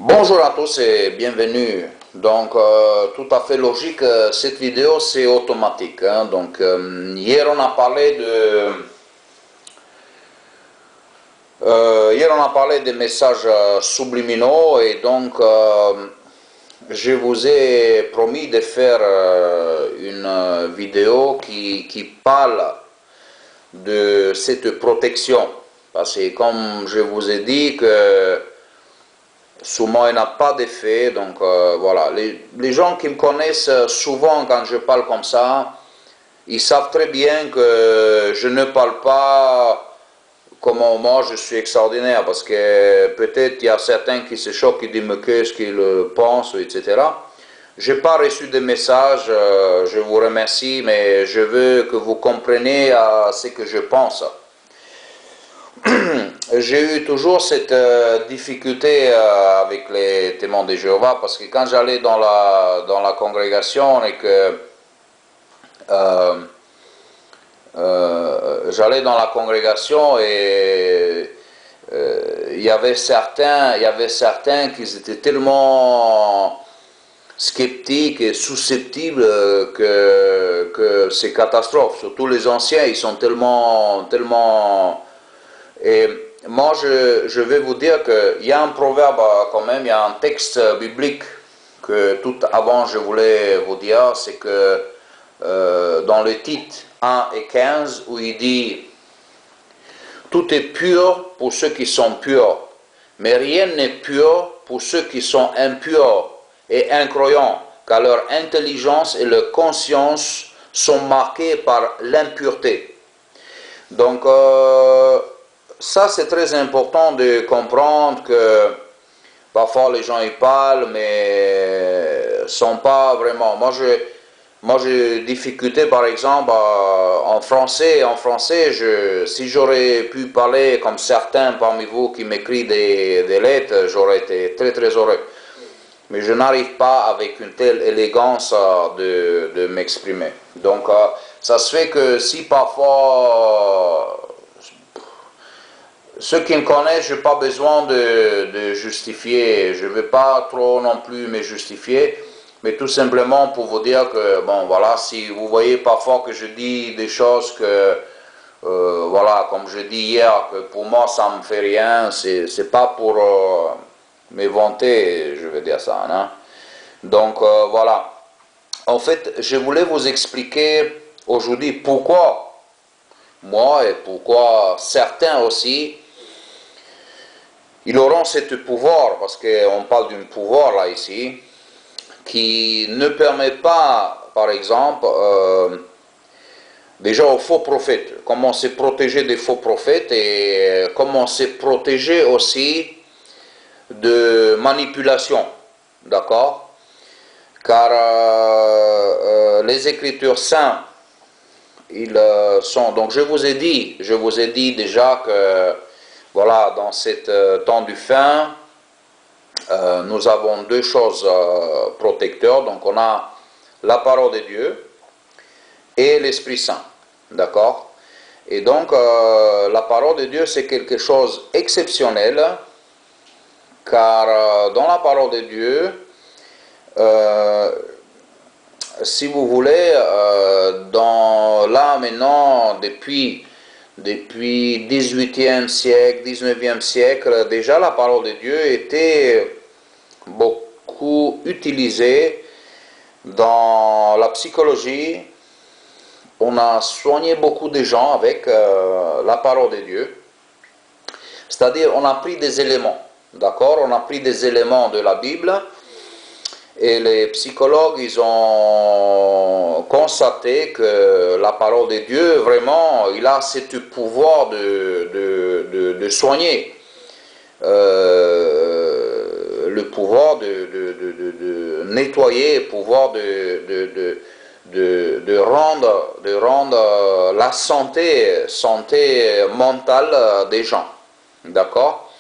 Bonjour à tous et bienvenue. Donc, tout à fait logique, cette vidéo c'est automatique, hein. Donc, hier on a parlé hier on a parlé des messages subliminaux et donc je vous ai promis de faire une vidéo qui parle de cette protection. Parce que comme je vous ai dit que souvent il n'a pas d'effet, donc voilà. Les gens qui me connaissent souvent quand je parle comme ça, ils savent très bien que je ne parle pas comme moi je suis extraordinaire, parce que peut-être il y a certains qui se choquent, qui disent mais qu'est-ce qu'ils pensent, etc. Je n'ai pas reçu de message, je vous remercie, mais je veux que vous compreniez ce que je pense. J'ai eu toujours cette difficulté avec les témoins de Jéhovah, parce que quand j'allais dans la congrégation et que euh, j'allais dans la congrégation et il y avait certains qui étaient tellement sceptiques et susceptibles que c'est catastrophe. Surtout les anciens, ils sont tellement. Et moi, je vais vous dire qu'il y a un proverbe quand même, il y a un texte biblique que tout avant je voulais vous dire, c'est que dans le titre 1 et 15, où il dit « Tout est pur pour ceux qui sont purs, mais rien n'est pur pour ceux qui sont impurs et incroyants, car leur intelligence et leur conscience sont marquées par l'impureté. » Donc, ça c'est très important de comprendre que parfois les gens y parlent, mais sont pas vraiment. Moi j'ai difficulté par exemple en français. En français, si j'aurais pu parler comme certains parmi vous qui m'écrivent des lettres, j'aurais été très très heureux. Mais je n'arrive pas avec une telle élégance de m'exprimer. Donc ça se fait que si parfois ceux qui me connaissent, je n'ai pas besoin de justifier, je ne vais pas trop non plus me justifier, mais tout simplement pour vous dire que, bon voilà, si vous voyez parfois que je dis des choses que, voilà, comme je dis hier, que pour moi ça ne me fait rien, c'est pas pour me vanter, je veux dire ça, hein. Donc voilà. En fait, je voulais vous expliquer aujourd'hui pourquoi moi et pourquoi certains aussi ils auront ce pouvoir, parce qu'on parle d'un pouvoir là ici, qui ne permet pas, par exemple, déjà aux faux prophètes, comment se protéger des faux prophètes et comment se protéger aussi de manipulation, d'accord? Car les Écritures saintes, ils sont. Donc je vous ai dit déjà que voilà, dans ce temps du fin, nous avons deux choses protecteurs. Donc on a la parole de Dieu et l'Esprit Saint, d'accord? Et donc la parole de Dieu c'est quelque chose d'exceptionnel, car dans la parole de Dieu, si vous voulez, là maintenant, depuis 18e siècle, 19e siècle, déjà la parole de Dieu était beaucoup utilisée dans la psychologie. On a soigné beaucoup de gens avec la parole de Dieu. C'est-à-dire, on a pris des éléments, d'accord? On a pris des éléments de la Bible. Et les psychologues, ils ont constaté que la parole de Dieu, vraiment, il a ce pouvoir de soigner, le pouvoir de nettoyer, le pouvoir de rendre la santé mentale des gens. D'accord?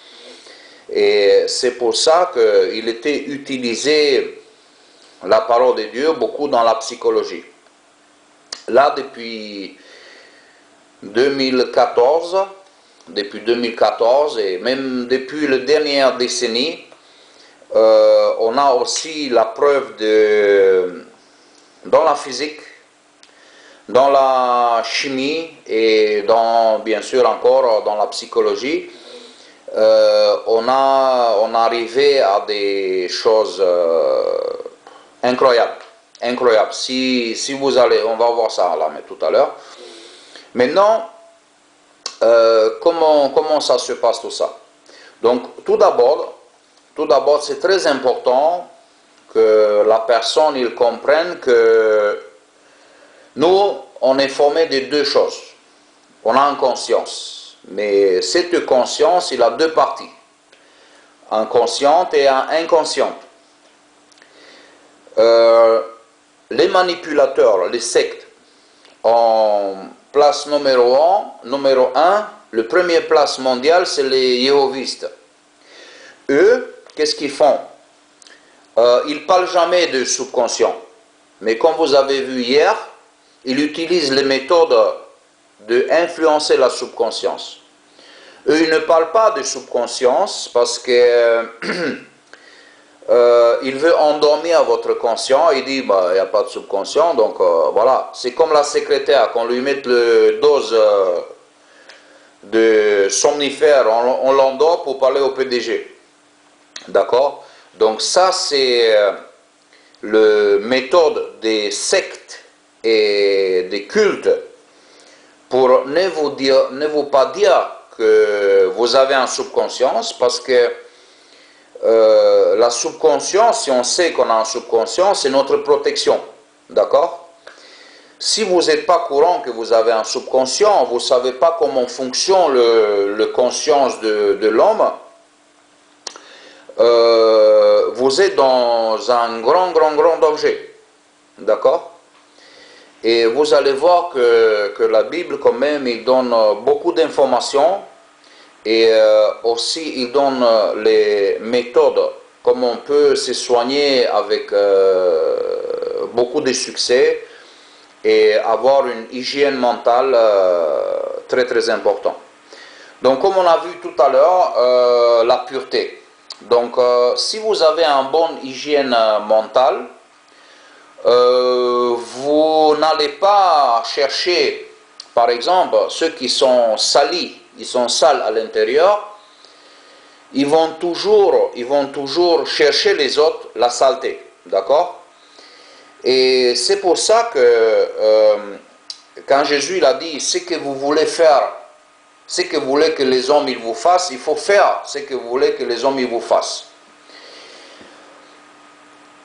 Et c'est pour ça qu'il était utilisé la parole de Dieu beaucoup dans la psychologie. Là, depuis 2014 et même depuis la dernière décennie, On a aussi la preuve dans la physique, dans la chimie et bien sûr encore dans la psychologie. On arrivé à des choses incroyables. Incroyable. Si vous allez, on va voir ça là, mais tout à l'heure. Maintenant, comment ça se passe tout ça? Donc, tout d'abord, c'est très important que la personne il comprenne que nous, on est formé de deux choses. On a une conscience, mais cette conscience, il a deux parties, inconsciente et inconsciente. Les manipulateurs, les sectes, en place numéro un, le premier place mondiale, c'est les jéhovistes. Eux, qu'est-ce qu'ils font? Ils ne parlent jamais de subconscient. Mais comme vous avez vu hier, ils utilisent les méthodes d'influencer la subconscience. Eux, ils ne parlent pas de subconscience parce que il veut endormir votre conscient. Il dit, bah, il n'y a pas de subconscient, donc voilà. C'est comme la secrétaire, qu'on lui mette le dose de somnifère, on l'endort pour parler au PDG. D'accord? Donc ça, c'est la méthode des sectes et des cultes pour ne vous pas dire que vous avez un subconscience, parce que la subconscience, si on sait qu'on a un subconscient, c'est notre protection. D'accord? Si vous n'êtes pas courant que vous avez un subconscient, vous ne savez pas comment fonctionne le conscience de l'homme, vous êtes dans un grand danger. D'accord? Et vous allez voir que la Bible, quand même, il donne beaucoup d'informations et aussi il donne les méthodes, comment on peut se soigner avec beaucoup de succès et avoir une hygiène mentale très importante. Donc, comme on a vu tout à l'heure, la pureté. Donc, si vous avez une bonne hygiène mentale, vous n'allez pas chercher, par exemple, ceux qui sont salis, ils sont sales à l'intérieur, ils vont toujours chercher les autres, la saleté, d'accord? Et c'est pour ça que quand Jésus il a dit, ce que vous voulez faire, ce que vous voulez que les hommes ils vous fassent, il faut faire ce que vous voulez que les hommes ils vous fassent.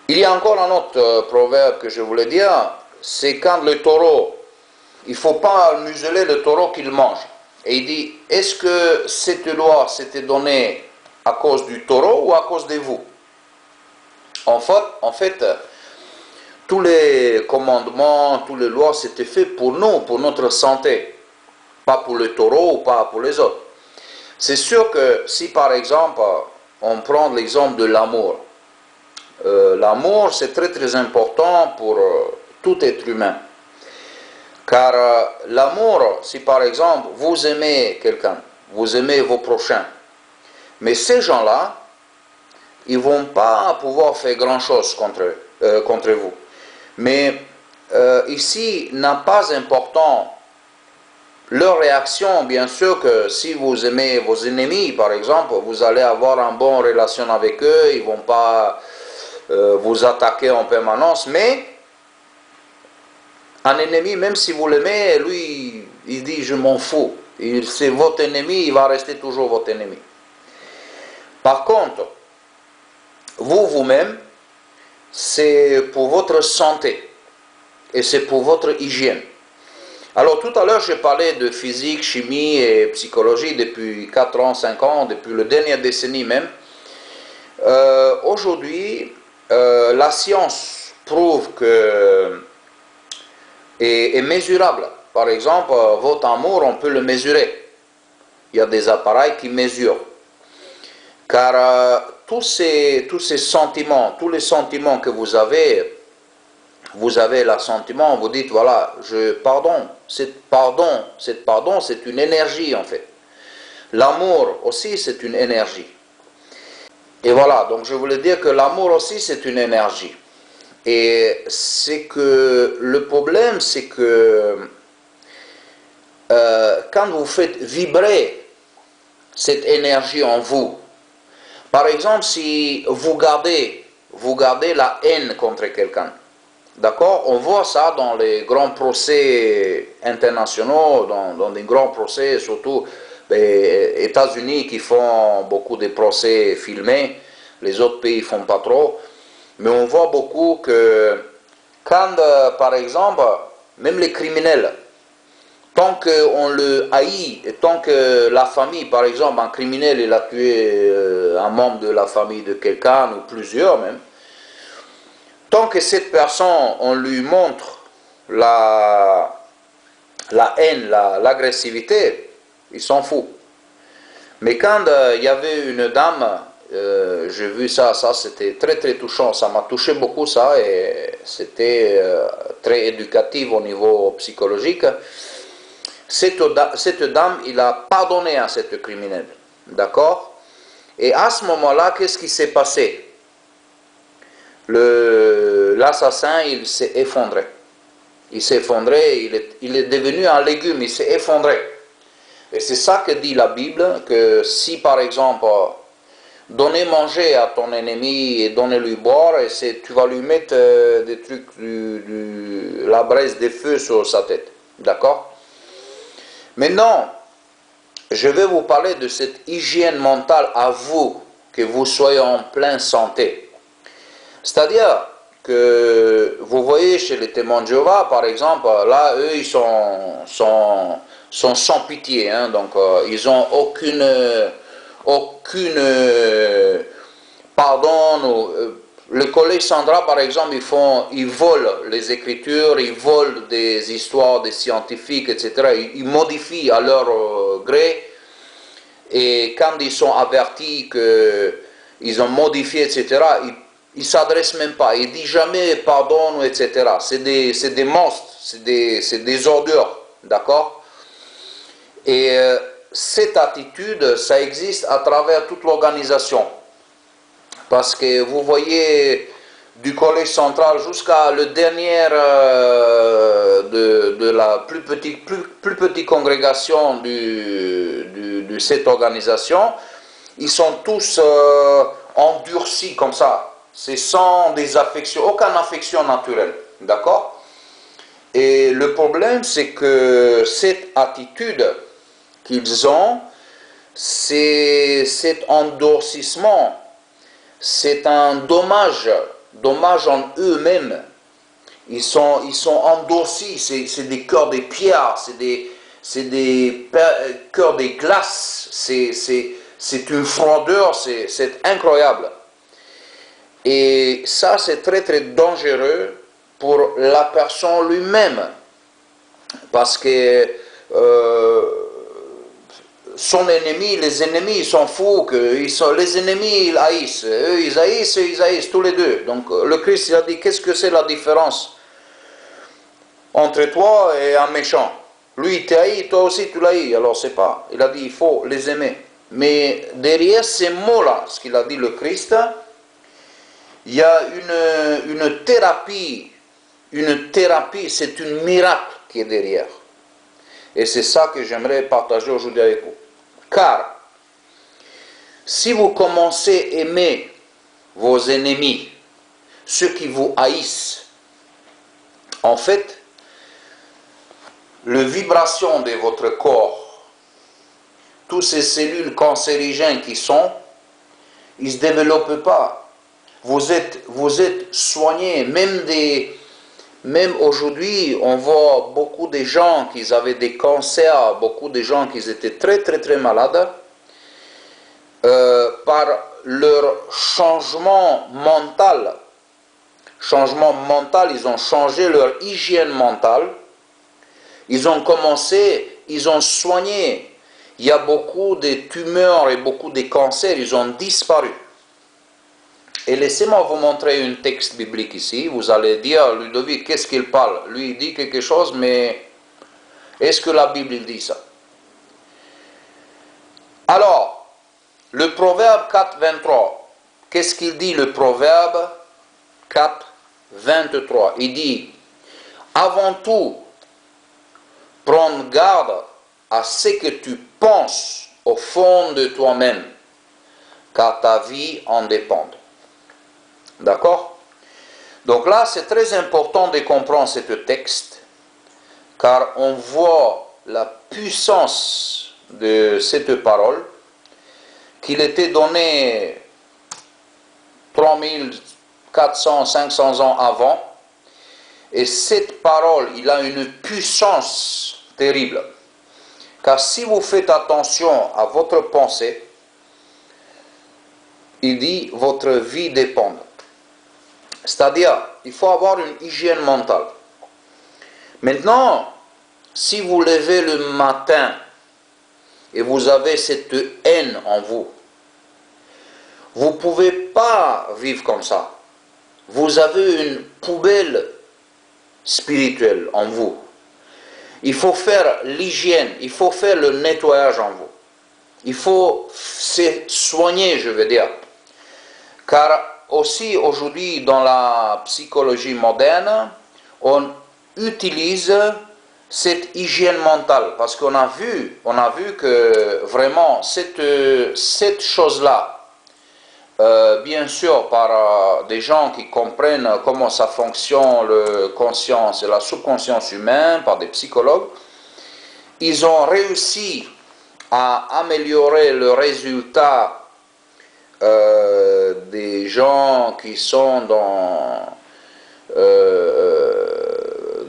Il y a encore un autre proverbe que je voulais dire, c'est quand le taureau, il ne faut pas museler le taureau qu'il mange. Et il dit, est-ce que cette loi s'était donnée à cause du taureau ou à cause de vous? En fait, tous les commandements, toutes les lois, c'était fait pour nous, pour notre santé. Pas pour le taureau ou pas pour les autres. C'est sûr que si par exemple, on prend l'exemple de l'amour, l'amour c'est très important pour tout être humain. Car l'amour, si par exemple vous aimez quelqu'un, vous aimez vos prochains, mais ces gens-là, ils ne vont pas pouvoir faire grand-chose contre vous. Mais ici, n'a pas important leur réaction. Bien sûr que si vous aimez vos ennemis, par exemple, vous allez avoir une bonne relation avec eux, ils ne vont pas vous attaquer en permanence, mais un ennemi, même si vous l'aimez, lui, il dit je m'en fous. C'est votre ennemi, il va rester toujours votre ennemi. Par contre, vous-même, c'est pour votre santé et c'est pour votre hygiène. Alors tout à l'heure, j'ai parlé de physique, chimie et psychologie depuis 4 ans, 5 ans, depuis la dernière décennie même. Aujourd'hui, la science prouve que est mesurable. Par exemple, votre amour, on peut le mesurer. Il y a des appareils qui mesurent. Car tous ces sentiments, tous les sentiments que vous avez l'assentiment, vous dites, voilà, je pardonne. Cette pardon, c'est une énergie en fait. L'amour aussi, c'est une énergie. Et voilà, donc je voulais dire que l'amour aussi c'est une énergie. Et c'est que le problème, c'est que quand vous faites vibrer cette énergie en vous, par exemple, si vous gardez la haine contre quelqu'un, d'accord? On voit ça dans les grands procès internationaux, dans des grands procès, surtout les États-Unis qui font beaucoup de procès filmés, les autres pays ne font pas trop. Mais on voit beaucoup que quand, par exemple, même les criminels, tant qu'on le haït, et tant que la famille, par exemple, un criminel, il a tué un membre de la famille de quelqu'un, ou plusieurs même, tant que cette personne, on lui montre la haine, l'agressivité, il s'en fout. Mais quand il y avait une dame, j'ai vu ça c'était très très touchant, ça m'a touché beaucoup ça, et c'était très éducatif au niveau psychologique. Cette dame, il a pardonné à cette criminelle, d'accord? Et à ce moment-là, qu'est-ce qui s'est passé? L'assassin, il s'est effondré. Il s'est effondré, il est devenu un légume, il s'est effondré. Et c'est ça que dit la Bible, que si par exemple, donner manger à ton ennemi et donner-lui boire, et tu vas lui mettre des trucs, la braise de feu sur sa tête. D'accord? Maintenant, je vais vous parler de cette hygiène mentale à vous, que vous soyez en pleine santé. C'est-à-dire que vous voyez chez les témoins de Jéhovah, par exemple, là, eux, ils sont sans pitié, hein, donc ils n'ont aucune pardon. Le collège Sandra, par exemple, ils volent les écritures, ils volent des histoires des scientifiques, etc. Ils modifient à leur gré. Et quand ils sont avertis qu'ils ont modifié, etc., ils ne s'adressent même pas. Ils ne disent jamais pardon, etc. C'est des monstres, c'est des ordures, d'accord? Et cette attitude, ça existe à travers toute l'organisation. Parce que vous voyez, du collège central jusqu'à le dernier de la plus petite congrégation de cette organisation, ils sont tous endurcis comme ça. C'est sans des affections, aucune affection naturelle. D'accord? Et le problème, c'est que cette attitude qu'ils ont, c'est cet endurcissement, c'est un dommage en eux-mêmes. Ils sont endurcis, c'est des cœurs de pierre, c'est des cœurs de glace, c'est une froideur, c'est incroyable. Et ça, c'est très très dangereux pour la personne lui-même, parce que son ennemi, les ennemis, ils s'en foutent, les ennemis, ils haïssent, eux, ils haïssent tous les deux. Donc le Christ, il a dit, qu'est-ce que c'est la différence entre toi et un méchant? Lui, il t'haït, toi aussi, tu l'haïs, alors c'est pas. Il a dit, il faut les aimer. Mais derrière ces mots-là, ce qu'il a dit le Christ, il y a une thérapie, c'est un miracle qui est derrière. Et c'est ça que j'aimerais partager aujourd'hui avec vous. Car, si vous commencez à aimer vos ennemis, ceux qui vous haïssent, en fait, la vibration de votre corps, toutes ces cellules cancérigènes qui sont, ils ne se développent pas. Vous êtes soigné, même aujourd'hui, on voit beaucoup de gens qui avaient des cancers, beaucoup de gens qui étaient très très très malades, par leur changement mental. Ils ont changé leur hygiène mentale, ils ont commencé, ils ont soigné. Il y a beaucoup de tumeurs et beaucoup de cancers, ils ont disparu. Et laissez-moi vous montrer un texte biblique ici. Vous allez dire, Ludovic, qu'est-ce qu'il parle? Lui, il dit quelque chose, mais est-ce que la Bible dit ça? Alors, le Proverbe 4, 23. qu'est-ce qu'il dit le Proverbe 4, 23? Il dit, avant tout, prends garde à ce que tu penses au fond de toi-même, car ta vie en dépend. D'accord? Donc là, c'est très important de comprendre ce texte, car on voit la puissance de cette parole, qu'il était donné 3400, 500 ans avant, et cette parole, il a une puissance terrible. Car si vous faites attention à votre pensée, il dit votre vie dépend. C'est-à-dire, il faut avoir une hygiène mentale. Maintenant, si vous levez le matin et vous avez cette haine en vous, vous ne pouvez pas vivre comme ça. Vous avez une poubelle spirituelle en vous. Il faut faire l'hygiène, il faut faire le nettoyage en vous. Il faut se soigner, je veux dire. Car aussi aujourd'hui dans la psychologie moderne, on utilise cette hygiène mentale parce qu'on a vu que vraiment cette chose-là, bien sûr par des gens qui comprennent comment ça fonctionne, la conscience et la subconscience humaine, par des psychologues, ils ont réussi à améliorer le résultat des gens qui sont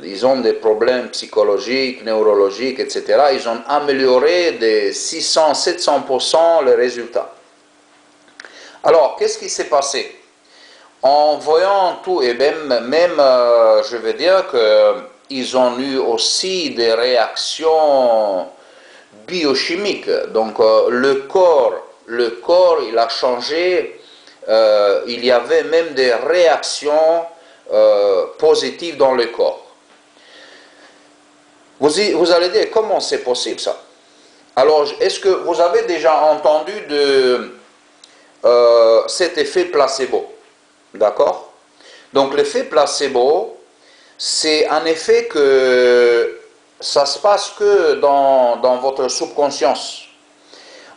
ils ont des problèmes psychologiques, neurologiques, etc. Ils ont amélioré de 600-700% les résultats. Alors, qu'est-ce qui s'est passé? En voyant tout, et même je veux dire qu'ils ont eu aussi des réactions biochimiques. Donc, le corps, il a changé. Il y avait même des réactions positives dans le corps. Vous allez dire, comment c'est possible ça? Alors, est-ce que vous avez déjà entendu de cet effet placebo? D'accord? Donc, l'effet placebo, c'est un effet que ça se passe que dans votre subconscience.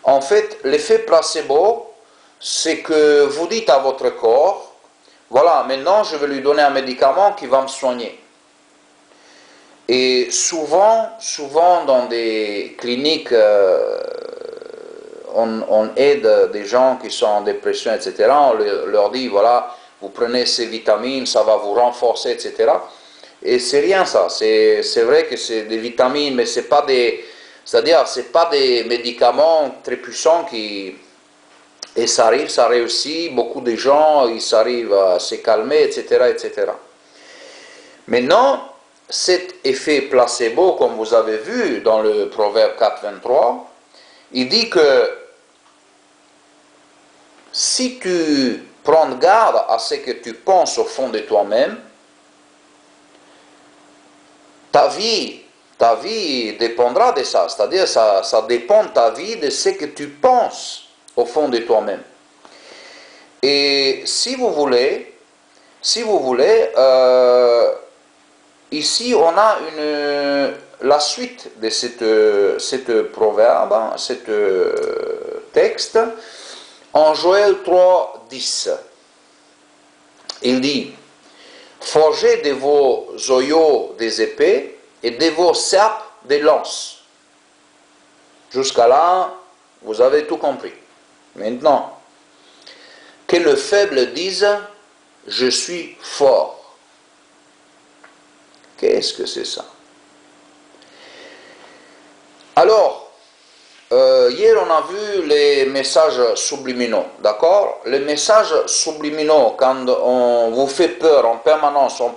En fait, l'effet placebo, c'est que vous dites à votre corps, voilà, maintenant je vais lui donner un médicament qui va me soigner. Et souvent dans des cliniques, on aide des gens qui sont en dépression, etc. On leur dit, voilà, vous prenez ces vitamines, ça va vous renforcer, etc. Et c'est rien ça. C'est vrai que c'est des vitamines, mais c'est pas des... C'est-à-dire, c'est pas des médicaments très puissants qui... Et ça arrive, ça réussit. Beaucoup de gens, ils arrivent à se calmer, etc., etc. Maintenant, cet effet placebo, comme vous avez vu dans le Proverbe 4, 23, il dit que si tu prends garde à ce que tu penses au fond de toi-même, ta vie dépendra de ça. C'est-à-dire, ça dépend de ta vie, de ce que tu penses au fond de toi-même. Et si vous voulez, ici on a la suite de cette proverbe, cet texte, en Joël 3, 10. Il dit, forgez de vos oyaux des épées et de vos serpes des lances. Jusqu'à là, vous avez tout compris. Maintenant, que le faible dise, je suis fort. Qu'est-ce que c'est ça? Alors, hier on a vu les messages subliminaux, d'accord? Les messages subliminaux, quand on vous fait peur en permanence, on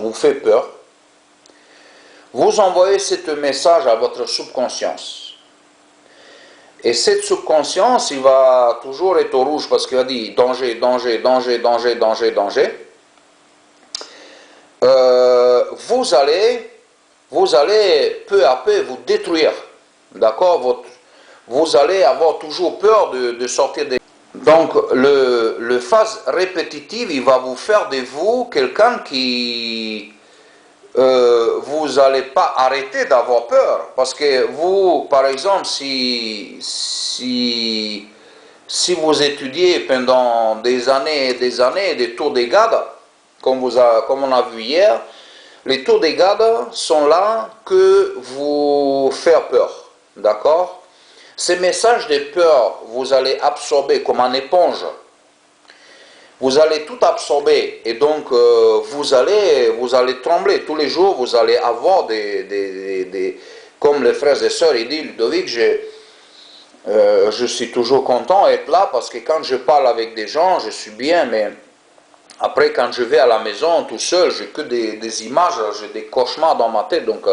vous fait peur, vous envoyez ce message à votre subconscience. Et cette subconscience, il va toujours être au rouge parce qu'il va dire danger, danger, danger, danger, danger, danger. Vous allez peu à peu vous détruire. D'accord? Vous allez avoir toujours peur de sortir des... Donc, le phase répétitive, il va vous faire de vous quelqu'un qui... vous n'allez pas arrêter d'avoir peur. Parce que vous, par exemple, si vous étudiez pendant des années et des années des tours des gardes, comme on a vu hier, les tours des gardes sont là que vous faire peur. D'accord? Ces messages de peur, vous allez absorber comme une éponge. Vous allez tout absorber et donc vous allez trembler. Tous les jours, vous allez avoir comme les frères et sœurs, il dit, Ludovic, je suis toujours content d'être là parce que quand je parle avec des gens, je suis bien, mais après, quand je vais à la maison tout seul, j'ai que des images, j'ai des cauchemars dans ma tête. Donc,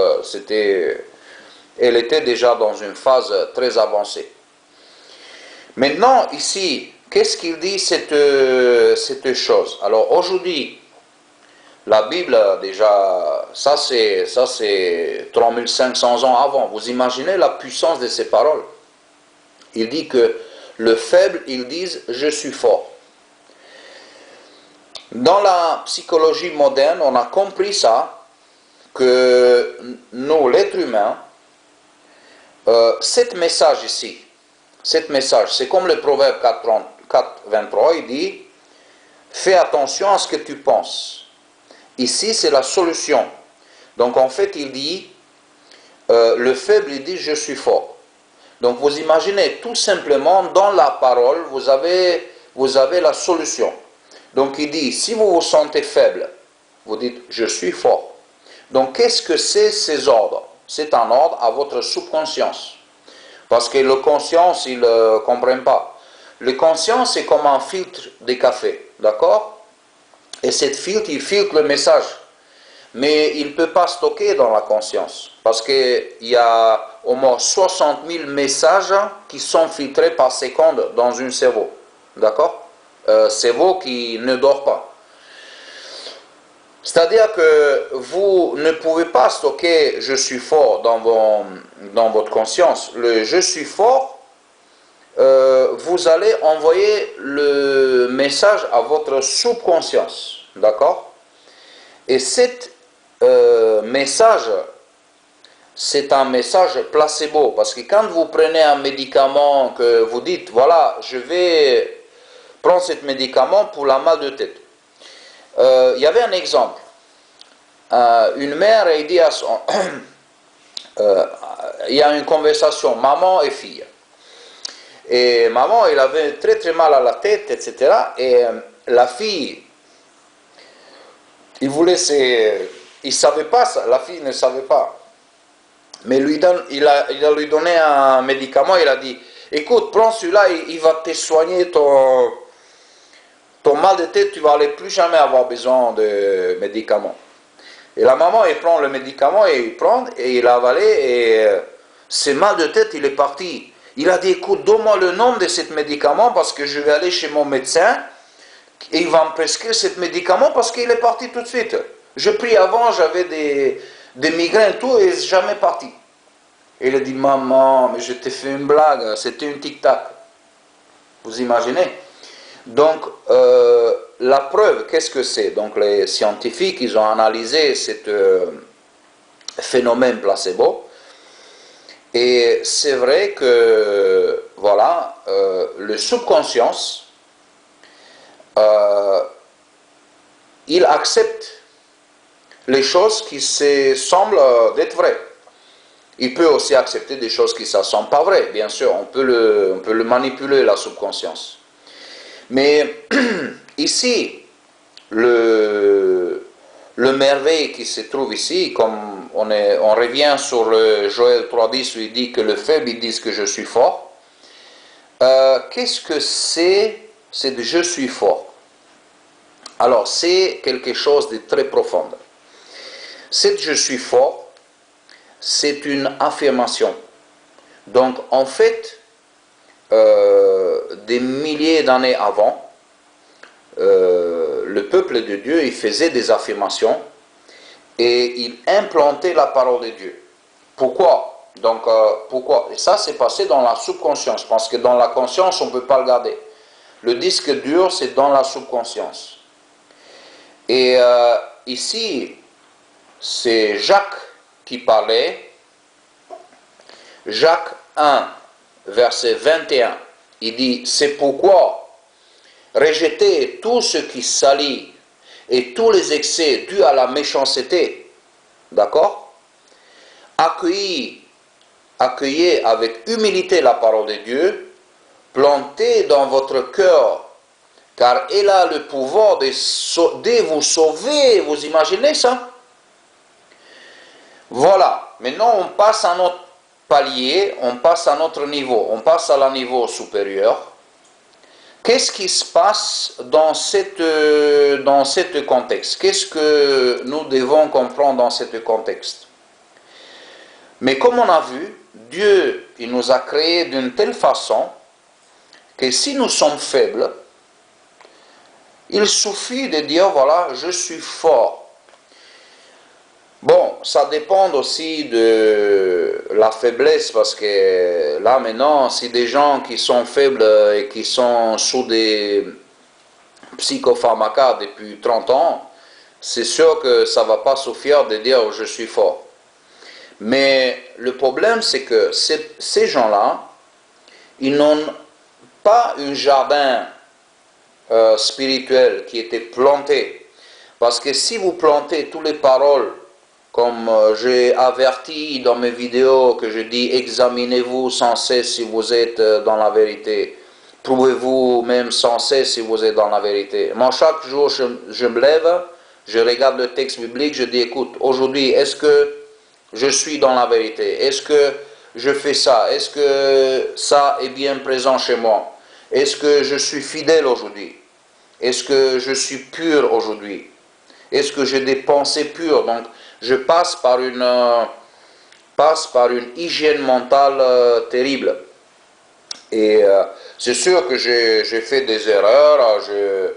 elle était déjà dans une phase très avancée. Maintenant, ici, qu'est-ce qu'il dit cette chose? Alors, aujourd'hui, la Bible, déjà, ça c'est 3500 ans avant. Vous imaginez la puissance de ces paroles? Il dit que le faible, ils disent « je suis fort ». Dans la psychologie moderne, on a compris ça, que nous, l'être humain, cet message ici, cet message, c'est comme le Proverbe 4:23, il dit « fais attention à ce que tu penses ». Ici, c'est la solution. Donc, en fait, il dit, le faible, il dit « je suis fort ». Donc, vous imaginez, tout simplement, dans la parole, vous avez la solution. Donc, il dit, si vous vous sentez faible, vous dites « je suis fort ». Donc, qu'est-ce que c'est ces ordres? C'est un ordre à votre subconscience. Parce que le conscience, il ne comprend pas. Le conscience, c'est comme un filtre de café, d'accord? Et cette filtre, il filtre le message. Mais il ne peut pas stocker dans la conscience. Parce qu'il y a au moins 60 000 messages qui sont filtrés par seconde dans un cerveau. D'accord? Cerveau qui ne dort pas. C'est-à-dire que vous ne pouvez pas stocker « je suis fort » dans votre conscience. Le « je suis fort », vous allez envoyer le message à votre subconscience. D'accord? Et cet message, c'est un message placebo. Parce que quand vous prenez un médicament, que vous dites « voilà, je vais prendre ce médicament pour la mal de tête ». Il y avait un exemple. Une mère, elle dit à son... il y a une conversation, maman et fille. Et maman, elle avait très très mal à la tête, etc. Et la fille, il ne savait pas ça, la fille ne savait pas. Mais il a lui donné un médicament, il a dit, écoute, prends celui-là, il va te soigner ton mal de tête, tu vas aller plus jamais avoir besoin de médicaments. Et la maman, elle prend le médicament, et il a avalé, et ce mal de tête, il est parti. Il a dit, écoute, donne-moi le nom de ce médicament, parce que je vais aller chez mon médecin, et il va me prescrire ce médicament, parce qu'il est parti tout de suite. Je pris avant, j'avais des migraines, tout, et jamais parti. Et il a dit, maman, mais je t'ai fait une blague, c'était une tic-tac. Vous imaginez? Donc, la preuve, qu'est-ce que c'est? Donc, les scientifiques, ils ont analysé ce phénomène placebo. Et c'est vrai que, voilà, le subconscient, il accepte les choses qui semblent d'être vraies. Il peut aussi accepter des choses qui ne sont pas vraies, bien sûr. On peut le manipuler, la subconscience. Mais ici, le merveille qui se trouve ici, comme on revient sur le Joël 3:10 où il dit que le faible, ils disent que je suis fort. Qu'est-ce que c'est? C'est de je suis fort. Alors, c'est quelque chose de très profond. C'est je suis fort, c'est une affirmation. Donc, en fait, des milliers d'années avant, le peuple de Dieu, il faisait des affirmations et il implantait la parole de Dieu. Pourquoi? Pourquoi? Et ça, c'est passé dans la subconscience, parce que dans la conscience, on ne peut pas le garder. Le disque dur, c'est dans la subconscience. Et ici, c'est Jacques qui parlait. Jacques 1, verset 21. Il dit, c'est pourquoi rejetez tout ce qui salit et tous les excès dus à la méchanceté. D'accord? Accueillez avec humilité la parole de Dieu, plantez dans votre cœur, car elle a le pouvoir de vous sauver. Vous imaginez ça? Voilà, maintenant on passe à notre palier, on passe à notre niveau, on passe à un niveau supérieur. Qu'est-ce qui se passe dans ce contexte? Qu'est-ce que nous devons comprendre dans ce contexte? Mais comme on a vu, Dieu, il nous a créés d'une telle façon que si nous sommes faibles, il suffit de dire, voilà, je suis fort. Bon, ça dépend aussi de la faiblesse, parce que là maintenant, si des gens qui sont faibles et qui sont sous des psychopharmacas depuis 30 ans, c'est sûr que ça ne va pas suffire de dire je suis fort. Mais le problème, c'est que ces gens-là, ils n'ont pas un jardin spirituel qui était planté. Parce que si vous plantez toutes les paroles, comme j'ai averti dans mes vidéos, que je dis examinez-vous sans cesse si vous êtes dans la vérité. Prouvez-vous même sans cesse si vous êtes dans la vérité. Moi, chaque jour, je me lève, je regarde le texte biblique, je dis écoute, aujourd'hui, est-ce que je suis dans la vérité? Est-ce que je fais ça? Est-ce que ça est bien présent chez moi? Est-ce que je suis fidèle aujourd'hui? Est-ce que je suis pur aujourd'hui? Est-ce que j'ai des pensées pures? Donc, je passe par une hygiène mentale terrible. Et c'est sûr que j'ai fait des erreurs, je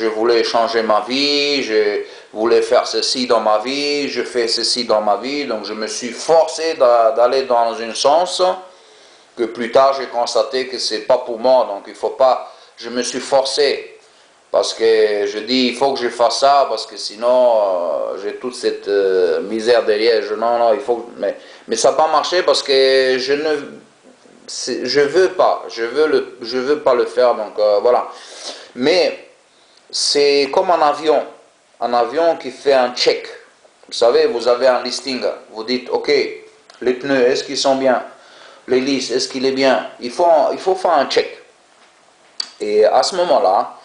voulais changer ma vie, je voulais faire ceci dans ma vie, je fais ceci dans ma vie, donc je me suis forcé d'aller dans un sens que plus tard j'ai constaté que c'est pas pour moi, donc il faut pas, je me suis forcé. Parce que je dis, il faut que je fasse ça, parce que sinon, j'ai toute cette misère derrière. Non, il faut... Mais ça n'a pas marché parce que je veux pas. Je veux pas le faire, donc voilà. Mais c'est comme un avion qui fait un check. Vous savez, vous avez un listing. Vous dites, ok, les pneus, est-ce qu'ils sont bien? L'hélice, est-ce qu'il est bien? Il faut faire un check. Et à ce moment-là,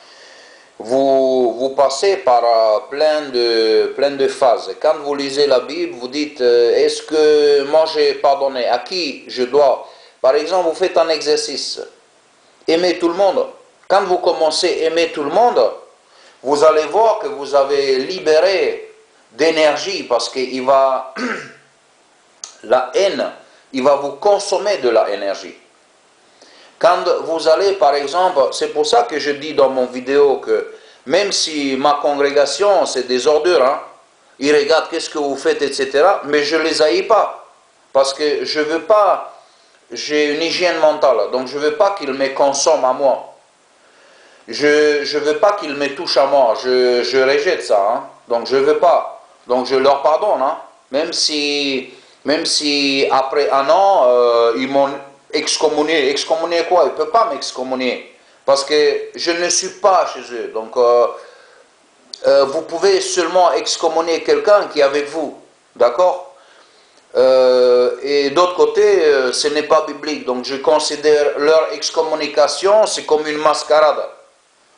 vous passez par plein de phases. Quand vous lisez la Bible, vous dites, est-ce que moi j'ai pardonné? À qui je dois? Par exemple, vous faites un exercice. Aimez tout le monde. Quand vous commencez à aimer tout le monde, vous allez voir que vous avez libéré d'énergie, parce que la haine, il va vous consommer de la énergie. Quand vous allez, par exemple, c'est pour ça que je dis dans mon vidéo que même si ma congrégation, c'est des ordures, hein, ils regardent qu'est-ce que vous faites, etc., mais je ne les haïs pas. Parce que je veux pas, j'ai une hygiène mentale, donc je ne veux pas qu'ils me consomment à moi. Je ne veux pas qu'ils me touchent à moi, je rejette ça, hein, donc je ne veux pas. Donc je leur pardonne, hein, même si après un an, ils m'ont excommunié. Excommunié quoi? Il ne peut pas m'excommunier. Parce que je ne suis pas chez eux. Donc, vous pouvez seulement excommunier quelqu'un qui est avec vous. D'accord? Et d'autre côté, ce n'est pas biblique. Donc, je considère leur excommunication, c'est comme une mascarade.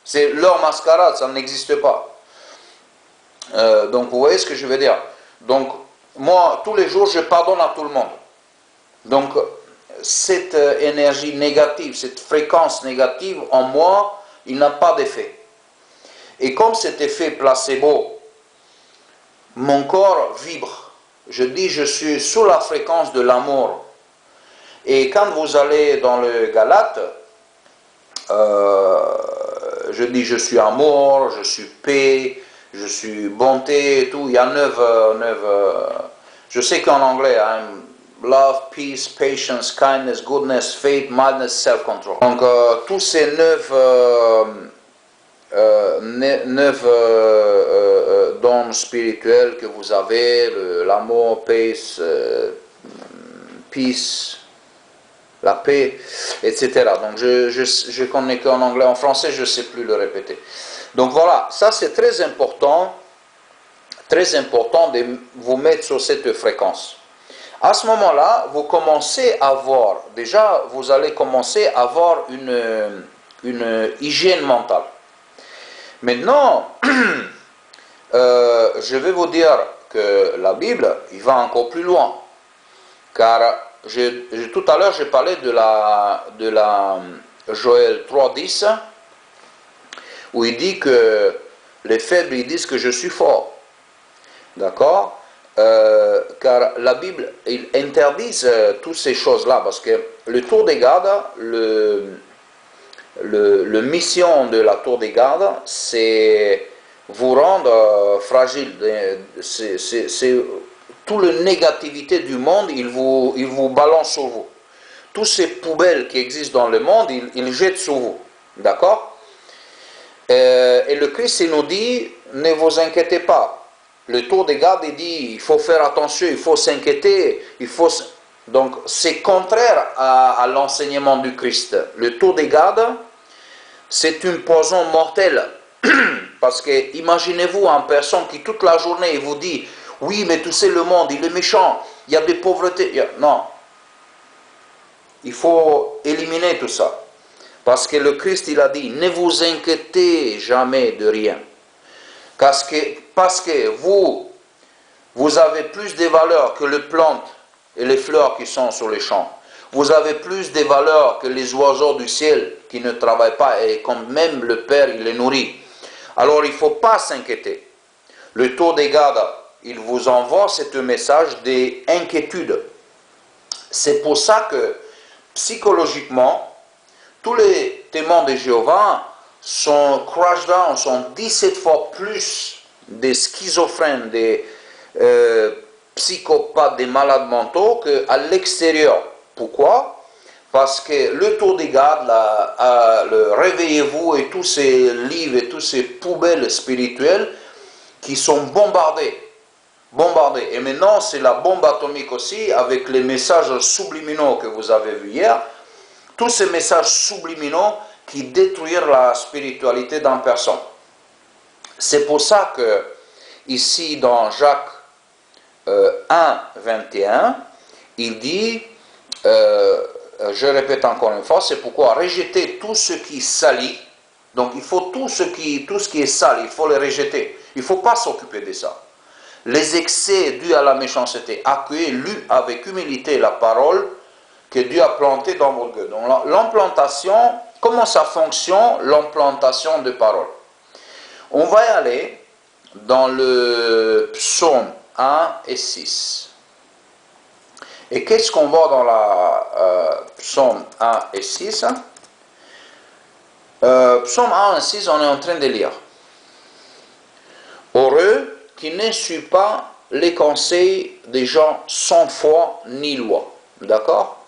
C'est leur mascarade, ça n'existe pas. Donc, vous voyez ce que je veux dire? Donc, moi, tous les jours, je pardonne à tout le monde. Donc, cette énergie négative, cette fréquence négative en moi, il n'a pas d'effet. Et comme cet effet placebo, mon corps vibre. Je dis, je suis sous la fréquence de l'amour. Et quand vous allez dans le Galate, je dis, je suis amour, je suis paix, je suis bonté, et tout. Il y a 9 je sais qu'en anglais, hein, love, peace, patience, kindness, goodness, faith, mildness, self-control. Donc, tous ces neuf dons spirituels que vous avez, l'amour, peace, la paix, etc. Donc je connais qu'en anglais, en français, je ne sais plus le répéter. Donc voilà, ça c'est très important de vous mettre sur cette fréquence. À ce moment-là, vous commencez à voir, déjà vous allez commencer à avoir une hygiène mentale. Maintenant, je vais vous dire que la Bible, il va encore plus loin. Car tout à l'heure, j'ai parlé de la Joël 3:10, où il dit que les faibles, ils disent que je suis fort. D'accord? Car la Bible, il interdit toutes ces choses-là, parce que le tour des gardes, le mission de la tour des gardes, c'est vous rendre fragile. C'est toute la négativité du monde, il vous balance sur vous. Toutes ces poubelles qui existent dans le monde, il jette sur vous. D'accord? Et le Christ, il nous dit, ne vous inquiétez pas. Le tour des gardes, il dit, il faut faire attention, il faut s'inquiéter, Donc, c'est contraire à l'enseignement du Christ. Le tour des gardes, c'est une poison mortelle. Parce que, imaginez-vous une personne qui, toute la journée, vous dit, oui, mais tu sais, le monde, il est méchant, il y a des pauvretés. Non. Il faut éliminer tout ça. Parce que le Christ, il a dit, ne vous inquiétez jamais de rien. Parce que vous avez plus de valeur que les plantes et les fleurs qui sont sur les champs. Vous avez plus de valeur que les oiseaux du ciel qui ne travaillent pas et comme même le Père, il les nourrit. Alors, il ne faut pas s'inquiéter. Le tour des gardes, il vous envoie ce message d'inquiétude. C'est pour ça que, psychologiquement, tous les témoins de Jéhovah sont crash down, sont 17 fois plus des schizophrènes, des psychopathes, des malades mentaux qu'à l'extérieur. Pourquoi? Parce que le tour des gardes, le Réveillez-vous et tous ces livres et toutes ces poubelles spirituelles qui sont bombardées. Et maintenant, c'est la bombe atomique aussi, avec les messages subliminaux que vous avez vus hier. Tous ces messages subliminaux qui détruisent la spiritualité d'une personne. C'est pour ça que, ici, dans Jacques 1:21, il dit, je répète encore une fois, c'est pourquoi rejeter tout ce qui salit. Donc, il faut tout ce qui est sale, il faut le rejeter. Il ne faut pas s'occuper de ça. Les excès dus à la méchanceté, accueillez, lu avec humilité la parole que Dieu a plantée dans votre cœur. Donc, l'implantation, comment ça fonctionne, l'implantation de parole? On va y aller dans le psaume 1 et 6. Et qu'est-ce qu'on voit dans la psaume 1 et 6? Psaume 1 et 6, on est en train de lire. Heureux qui ne suit pas les conseils des gens sans foi ni loi. D'accord?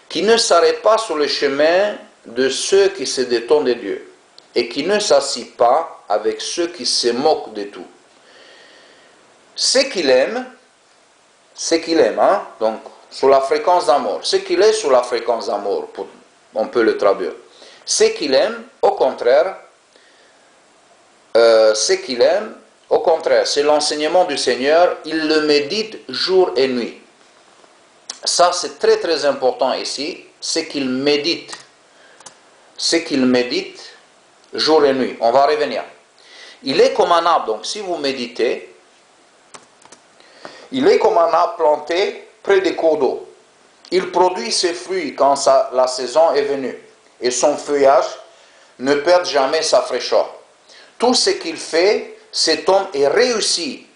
Qui ne s'arrête pas sur le chemin de ceux qui se détournent de Dieu. Et qui ne s'assit pas avec ceux qui se moquent de tout. Ce qu'il aime, hein? Donc sur la fréquence d'amour. Ce qu'il est sur la fréquence d'amour, on peut le traduire. Ce qu'il aime, au contraire, c'est l'enseignement du Seigneur, il le médite jour et nuit. Ça, c'est très très important ici, c'est qu'il médite jour et nuit. On va revenir. Il est comme un arbre, donc si vous méditez, il est comme un arbre planté près des cours d'eau. Il produit ses fruits quand la saison est venue, et son feuillage ne perd jamais sa fraîcheur. Tout ce qu'il fait, cet homme est réussi,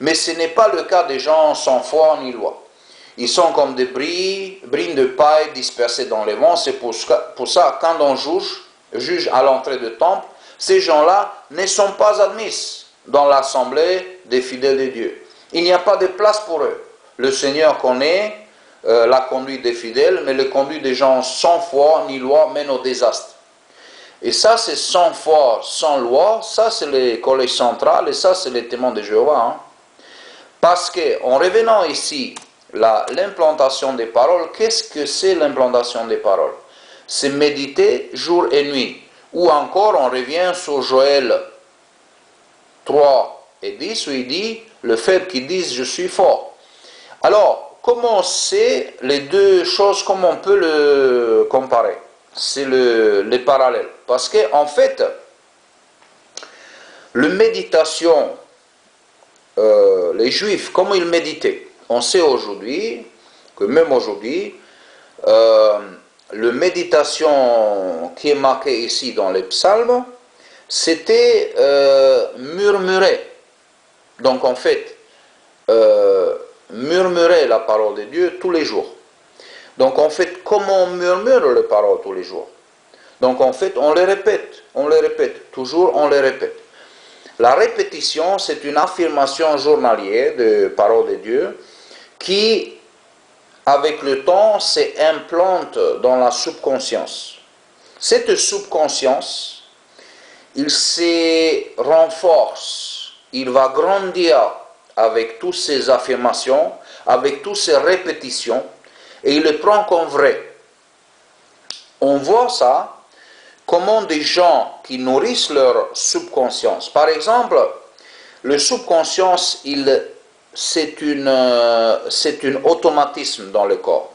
mais ce n'est pas le cas des gens sans foi ni loi. Ils sont comme des brins de paille dispersés dans les vents. C'est pour ça, quand on juge à l'entrée du temple, ces gens-là ne sont pas admis dans l'assemblée des fidèles de Dieu. Il n'y a pas de place pour eux. Le Seigneur connaît la conduite des fidèles, mais la conduite des gens sans foi ni loi mène au désastre. Et ça, c'est sans foi, sans loi, ça c'est le collège central, et ça c'est les témoins de Jéhovah. Hein. Parce que, en revenant ici, l'implantation des paroles, qu'est-ce que c'est l'implantation des paroles? C'est méditer jour et nuit. Ou encore, on revient sur Joël 3 et 10, où il dit, le fait qu'ils disent je suis fort. Alors, comment c'est les deux choses, comment on peut le comparer? C'est les parallèles. Parce que, en fait, la méditation, les Juifs, comment ils méditaient? On sait aujourd'hui, que même aujourd'hui, la méditation qui est marquée ici dans les psaumes, c'était murmurer. Donc en fait, murmurer la parole de Dieu tous les jours. Donc en fait, comment on murmure les paroles tous les jours? Donc en fait, on les répète, toujours on les répète. La répétition, c'est une affirmation journalière de parole de Dieu qui, avec le temps, s'implante dans la subconscience. Cette subconscience, il se renforce, il va grandir avec toutes ces affirmations, avec toutes ces répétitions, et il le prend comme vrai. On voit ça, comment des gens qui nourrissent leur subconscience. Par exemple, le subconscience, c'est un automatisme dans le corps.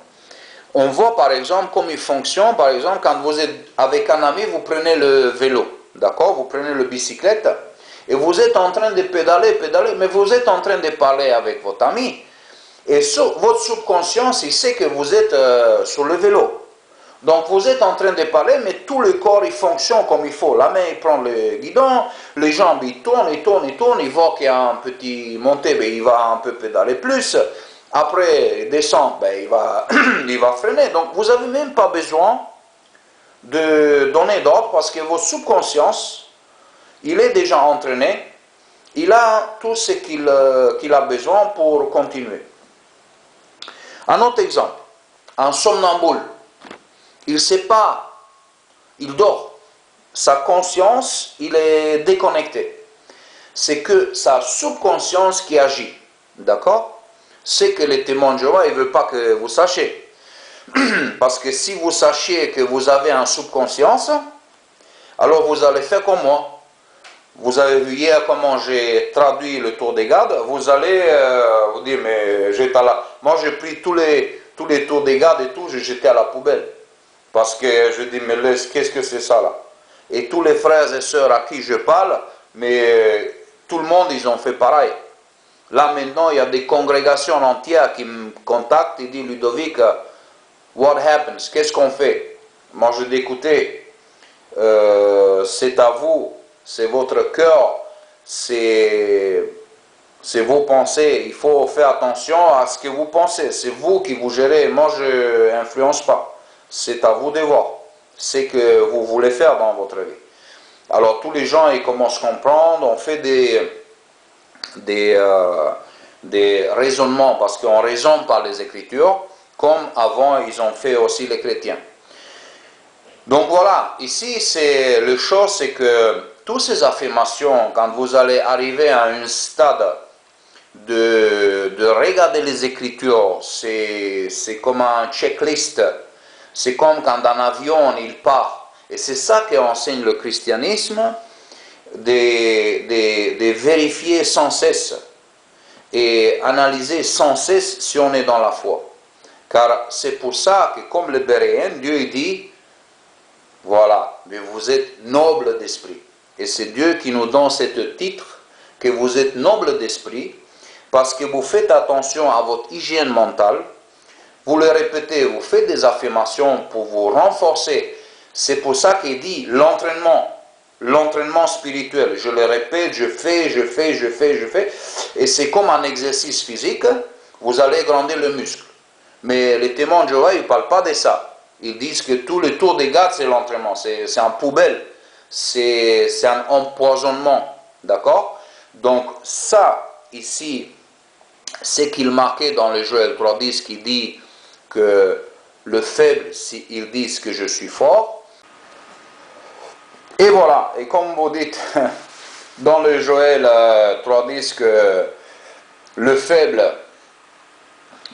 On voit par exemple comment il fonctionne. Par exemple, quand vous êtes avec un ami, vous prenez le vélo, d'accord? Vous prenez le bicyclette et vous êtes en train de pédaler, mais vous êtes en train de parler avec votre ami. Et votre subconscience, il sait que vous êtes sur le vélo. Donc vous êtes en train de parler, mais tout le corps il fonctionne comme il faut. La main il prend le guidon, les jambes il tournent, il voit qu'il y a un petit montée, ben, il va un peu pédaler plus. Après descendre, ben, il va freiner. Donc vous n'avez même pas besoin de donner d'ordre parce que votre subconscience, il est déjà entraîné, il a tout ce qu'il a besoin pour continuer. Un autre exemple, un somnambule. Il ne sait pas, il dort. Sa conscience, il est déconnecté. C'est que sa subconscience qui agit. D'accord? C'est que les témoins de Jéhovah, ils ne veulent pas que vous sachiez. Parce que si vous sachiez que vous avez un subconscience, alors vous allez faire comme moi. Vous avez vu hier comment j'ai traduit le tour des gardes. Vous allez vous dire, mais j'étais là. Moi, j'ai pris tous les tours des gardes et tout, j'ai jeté à la poubelle. Parce que je dis, mais qu'est-ce que c'est ça là? Et tous les frères et sœurs à qui je parle, mais tout le monde, ils ont fait pareil. Là maintenant, il y a des congrégations entières qui me contactent et disent, Ludovic, what happens? Qu'est-ce qu'on fait? Moi je dis, écoutez, c'est à vous, c'est votre cœur, c'est vos pensées. Il faut faire attention à ce que vous pensez. C'est vous qui vous gérez. Moi, je n'influence pas. C'est à vous de voir ce que vous voulez faire dans votre vie. Alors tous les gens ils commencent à comprendre, on fait des raisonnements parce qu'on raisonne par les Écritures, comme avant ils ont fait aussi les chrétiens. Donc voilà, ici c'est le chose, c'est que toutes ces affirmations, quand vous allez arriver à un stade de regarder les Écritures, c'est comme un checklist. C'est comme quand un avion il part. Et c'est ça qu'enseigne le christianisme, de vérifier sans cesse et analyser sans cesse si on est dans la foi. Car c'est pour ça que comme le Béréen, Dieu dit, voilà, mais vous êtes noble d'esprit. Et c'est Dieu qui nous donne ce titre, que vous êtes noble d'esprit, parce que vous faites attention à votre hygiène mentale. Vous le répétez, vous faites des affirmations pour vous renforcer. C'est pour ça qu'il dit l'entraînement spirituel. Je le répète, je fais. Et c'est comme un exercice physique, vous allez grandir le muscle. Mais les témoins de Jéhovah, ils ne parlent pas de ça. Ils disent que tout le tour des gardes, c'est l'entraînement. C'est un poubelle. C'est un empoisonnement. D'accord? Donc ça, ici, c'est qu'il marquait dans le Joël 3.10 qui dit que le faible s'ils disent que je suis fort. Et voilà, et comme vous dites dans le Joël 3.10 que le faible,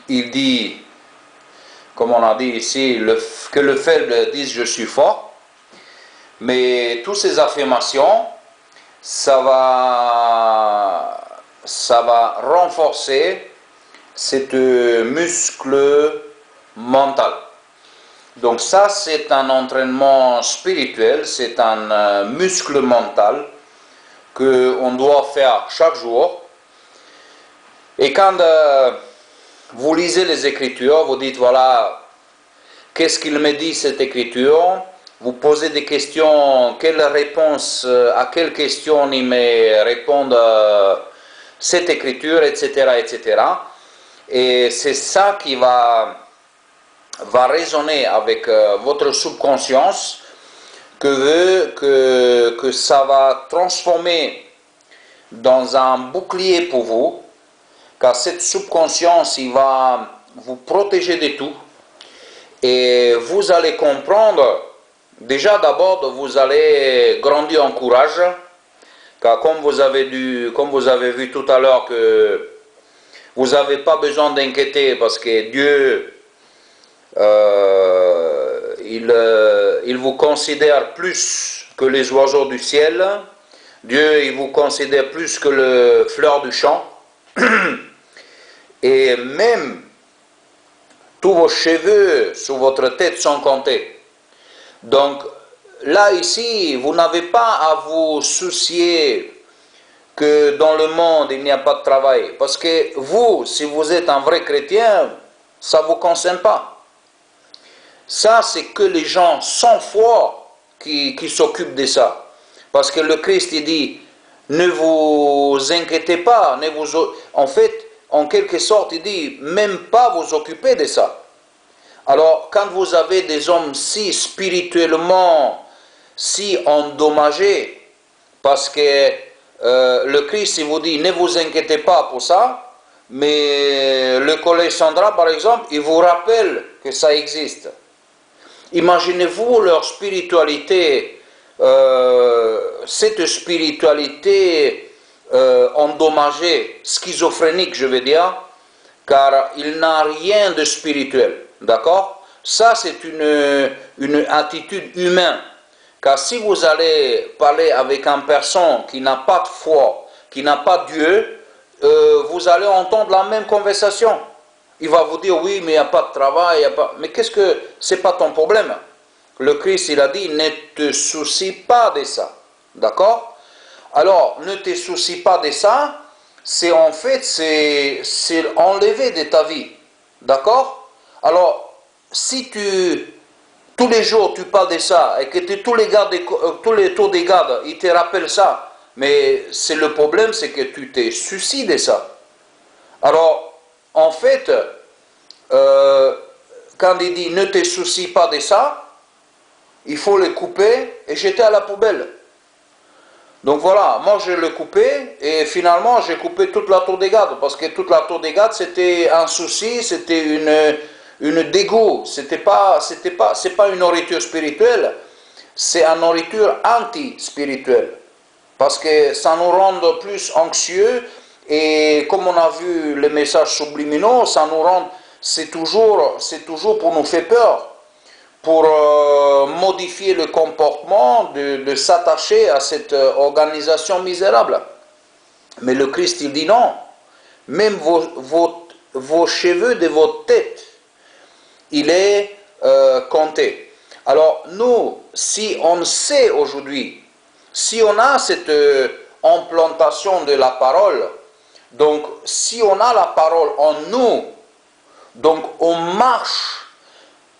il dit, comme on a dit ici, que le faible dise je suis fort, mais toutes ces affirmations, ça va renforcer cet muscle mental. Donc ça, c'est un entraînement spirituel, c'est un muscle mental qu'on doit faire chaque jour. Et quand vous lisez les Écritures, vous dites, voilà, qu'est-ce qu'il me dit cette Écriture? Vous posez des questions, quelle réponse, à quelle question il me répond cette Écriture, etc., etc. Et c'est ça qui va résonner avec votre subconscience, que ça va transformer dans un bouclier pour vous, car cette subconscience, il va vous protéger de tout, et vous allez comprendre, déjà d'abord, vous allez grandir en courage, car comme vous avez vu tout à l'heure, que vous n'avez pas besoin d'inquiéter, parce que Dieu, il vous considère plus que les oiseaux du ciel. Dieu, il vous considère plus que les fleurs du champ. Et même tous vos cheveux sur votre tête sont comptés. Donc là, ici, vous n'avez pas à vous soucier que dans le monde, il n'y a pas de travail. Parce que vous, si vous êtes un vrai chrétien, ça ne vous concerne pas. Ça, c'est que les gens sans foi qui s'occupent de ça. Parce que le Christ, il dit, ne vous inquiétez pas. En fait, en quelque sorte, il dit, même pas vous occuper de ça. Alors, quand vous avez des hommes si spirituellement, si endommagés, parce que le Christ, il vous dit, ne vous inquiétez pas pour ça, mais le collège Sandra, par exemple, il vous rappelle que ça existe. Imaginez-vous leur spiritualité, cette spiritualité endommagée, schizophrénique, je veux dire, car il n'a rien de spirituel, d'accord? Ça, c'est une attitude humaine, car si vous allez parler avec une personne qui n'a pas de foi, qui n'a pas Dieu, vous allez entendre la même conversation. Il va vous dire, oui, mais il n'y a pas de travail, il y a pas... Mais qu'est-ce que... c'est pas ton problème. Le Christ, il a dit, ne te soucie pas de ça. D'accord? Alors, ne te soucie pas de ça, c'est en fait, c'est enlevé de ta vie. D'accord? Alors, si tous les jours, tu parles de ça, et que tous les tours des gardes, ils te rappellent ça, mais c'est le problème, c'est que tu te soucies de ça. Alors, en fait, quand il dit ne te soucie pas de ça, il faut le couper et jeter à la poubelle. Donc voilà, moi je l'ai coupé et finalement j'ai coupé toute la tour des gardes parce que toute la tour des gardes c'était un souci, c'était une dégoût, c'est pas une nourriture spirituelle, c'est une nourriture anti-spirituelle parce que ça nous rend plus anxieux. Et comme on a vu les messages subliminaux, ça nous rend, c'est toujours pour nous faire peur, pour modifier le comportement, de s'attacher à cette organisation misérable. Mais le Christ, il dit non, même vos cheveux de votre tête, il est compté. Alors nous, si on sait aujourd'hui, si on a cette implantation de la parole, donc, si on a la parole en nous, donc on marche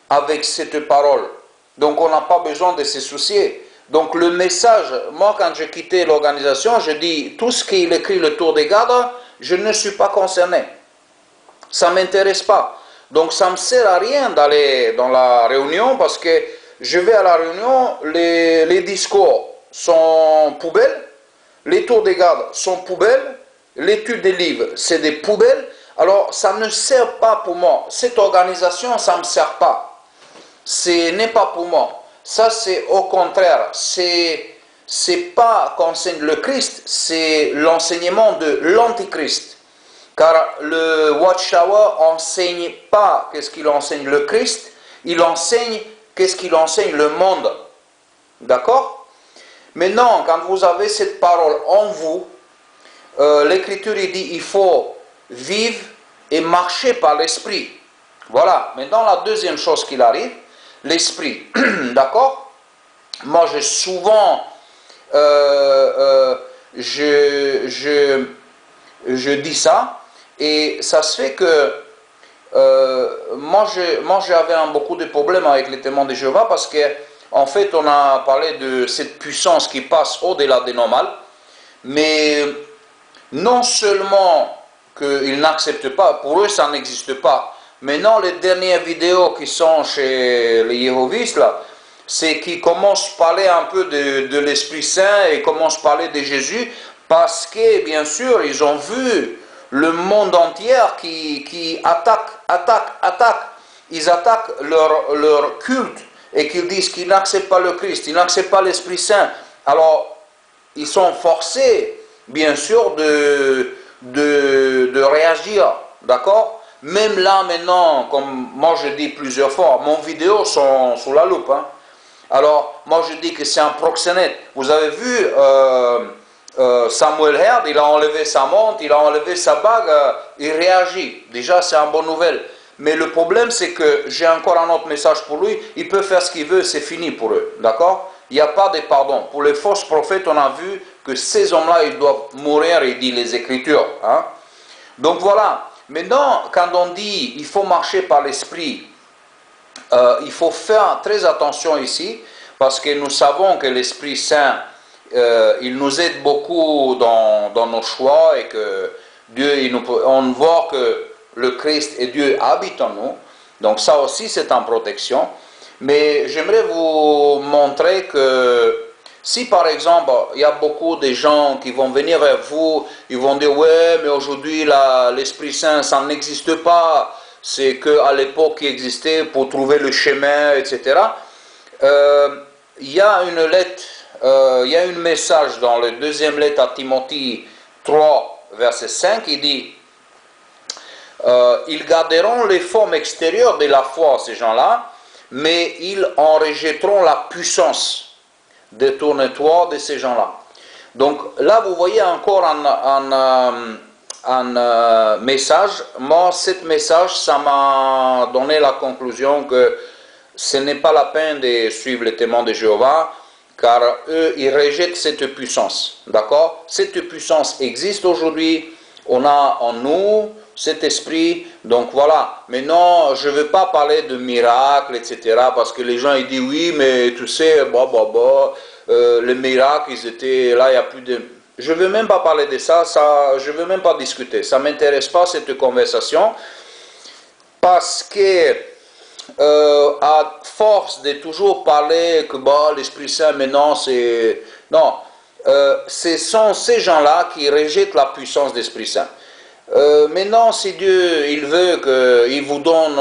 avec cette parole. Donc, on n'a pas besoin de se soucier. Donc, le message, moi, quand j'ai quitté l'organisation, je dis, tout ce qu'il écrit le tour des gardes, je ne suis pas concerné. Ça ne m'intéresse pas. Donc, ça ne me sert à rien d'aller dans la réunion parce que je vais à la réunion, les discours sont poubelles, les tours des gardes sont poubelles, l'étude des livres, c'est des poubelles. Alors, ça ne sert pas pour moi. Cette organisation, ça ne me sert pas. Ce n'est pas pour moi. Ça, c'est au contraire. C'est pas qu'enseigne le Christ, c'est l'enseignement de l'Antichrist. Car le Watchtower enseigne pas qu'est-ce qu'il enseigne le Christ, il enseigne qu'est-ce qu'il enseigne le monde. D'accord? Maintenant, quand vous avez cette parole en vous, l'Écriture dit il faut vivre et marcher par l'Esprit. Voilà. Maintenant, la deuxième chose qu'il arrive, l'Esprit. D'accord? Moi, j'ai souvent... je dis ça, et ça se fait que moi j'avais beaucoup de problèmes avec les témoins de Jéhovah parce que en fait on a parlé de cette puissance qui passe au-delà des normales, mais non seulement qu'ils n'acceptent pas, pour eux ça n'existe pas. Maintenant les dernières vidéos qui sont chez les Jéhovistes là, c'est qu'ils commencent à parler un peu de l'Esprit Saint et commencent à parler de Jésus parce que bien sûr ils ont vu le monde entier qui attaque. Ils attaquent leur culte et qu'ils disent qu'ils n'acceptent pas le Christ, ils n'acceptent pas l'Esprit Saint. Alors, ils sont forcés, bien sûr, de réagir, d'accord? Même là, maintenant, comme moi je dis plusieurs fois, mon vidéo sont sous la loupe. Hein. Alors, moi je dis que c'est un proxénète. Vous avez vu... Samuel Herd, il a enlevé sa montre, il a enlevé sa bague, il réagit. Déjà, c'est une bonne nouvelle. Mais le problème, c'est que j'ai encore un autre message pour lui. Il peut faire ce qu'il veut, c'est fini pour eux. D'accord? Il n'y a pas de pardon. Pour les fausses prophètes, on a vu que ces hommes-là, ils doivent mourir, il dit les Écritures. Hein? Donc voilà. Maintenant, quand on dit il faut marcher par l'Esprit, il faut faire très attention ici, parce que nous savons que l'Esprit Saint, il nous aide beaucoup dans nos choix et que Dieu, on voit que le Christ et Dieu habitent en nous. Donc ça aussi c'est en protection. Mais j'aimerais vous montrer que si par exemple il y a beaucoup de gens qui vont venir vers vous, ils vont dire ouais mais aujourd'hui l'Esprit Saint ça n'existe pas, c'est qu'à l'époque il existait pour trouver le chemin, etc. Il y a une lettre. Il y a un message dans la deuxième lettre à Timothée 3, verset 5, il dit ils garderont les formes extérieures de la foi, ces gens-là, mais ils en rejetteront la puissance. Détourne-toi de ces gens-là. Donc là, vous voyez encore un message. Moi, ce message, ça m'a donné la conclusion que ce n'est pas la peine de suivre les témoins de Jéhovah, car eux, ils rejettent cette puissance, d'accord? Cette puissance existe aujourd'hui, on a en nous cet esprit, donc voilà. Maintenant, je ne veux pas parler de miracles, etc., parce que les gens, ils disent, oui, mais tu sais, les miracles, ils étaient là, il n'y a plus de... Je ne veux même pas parler de ça, je ne veux même pas discuter, ça ne m'intéresse pas, cette conversation, parce que... à force de toujours parler que l'Esprit Saint maintenant c'est... Non, ce sont ces gens-là qui rejettent la puissance de l'Esprit Saint. Maintenant, si Dieu il veut qu'il vous donne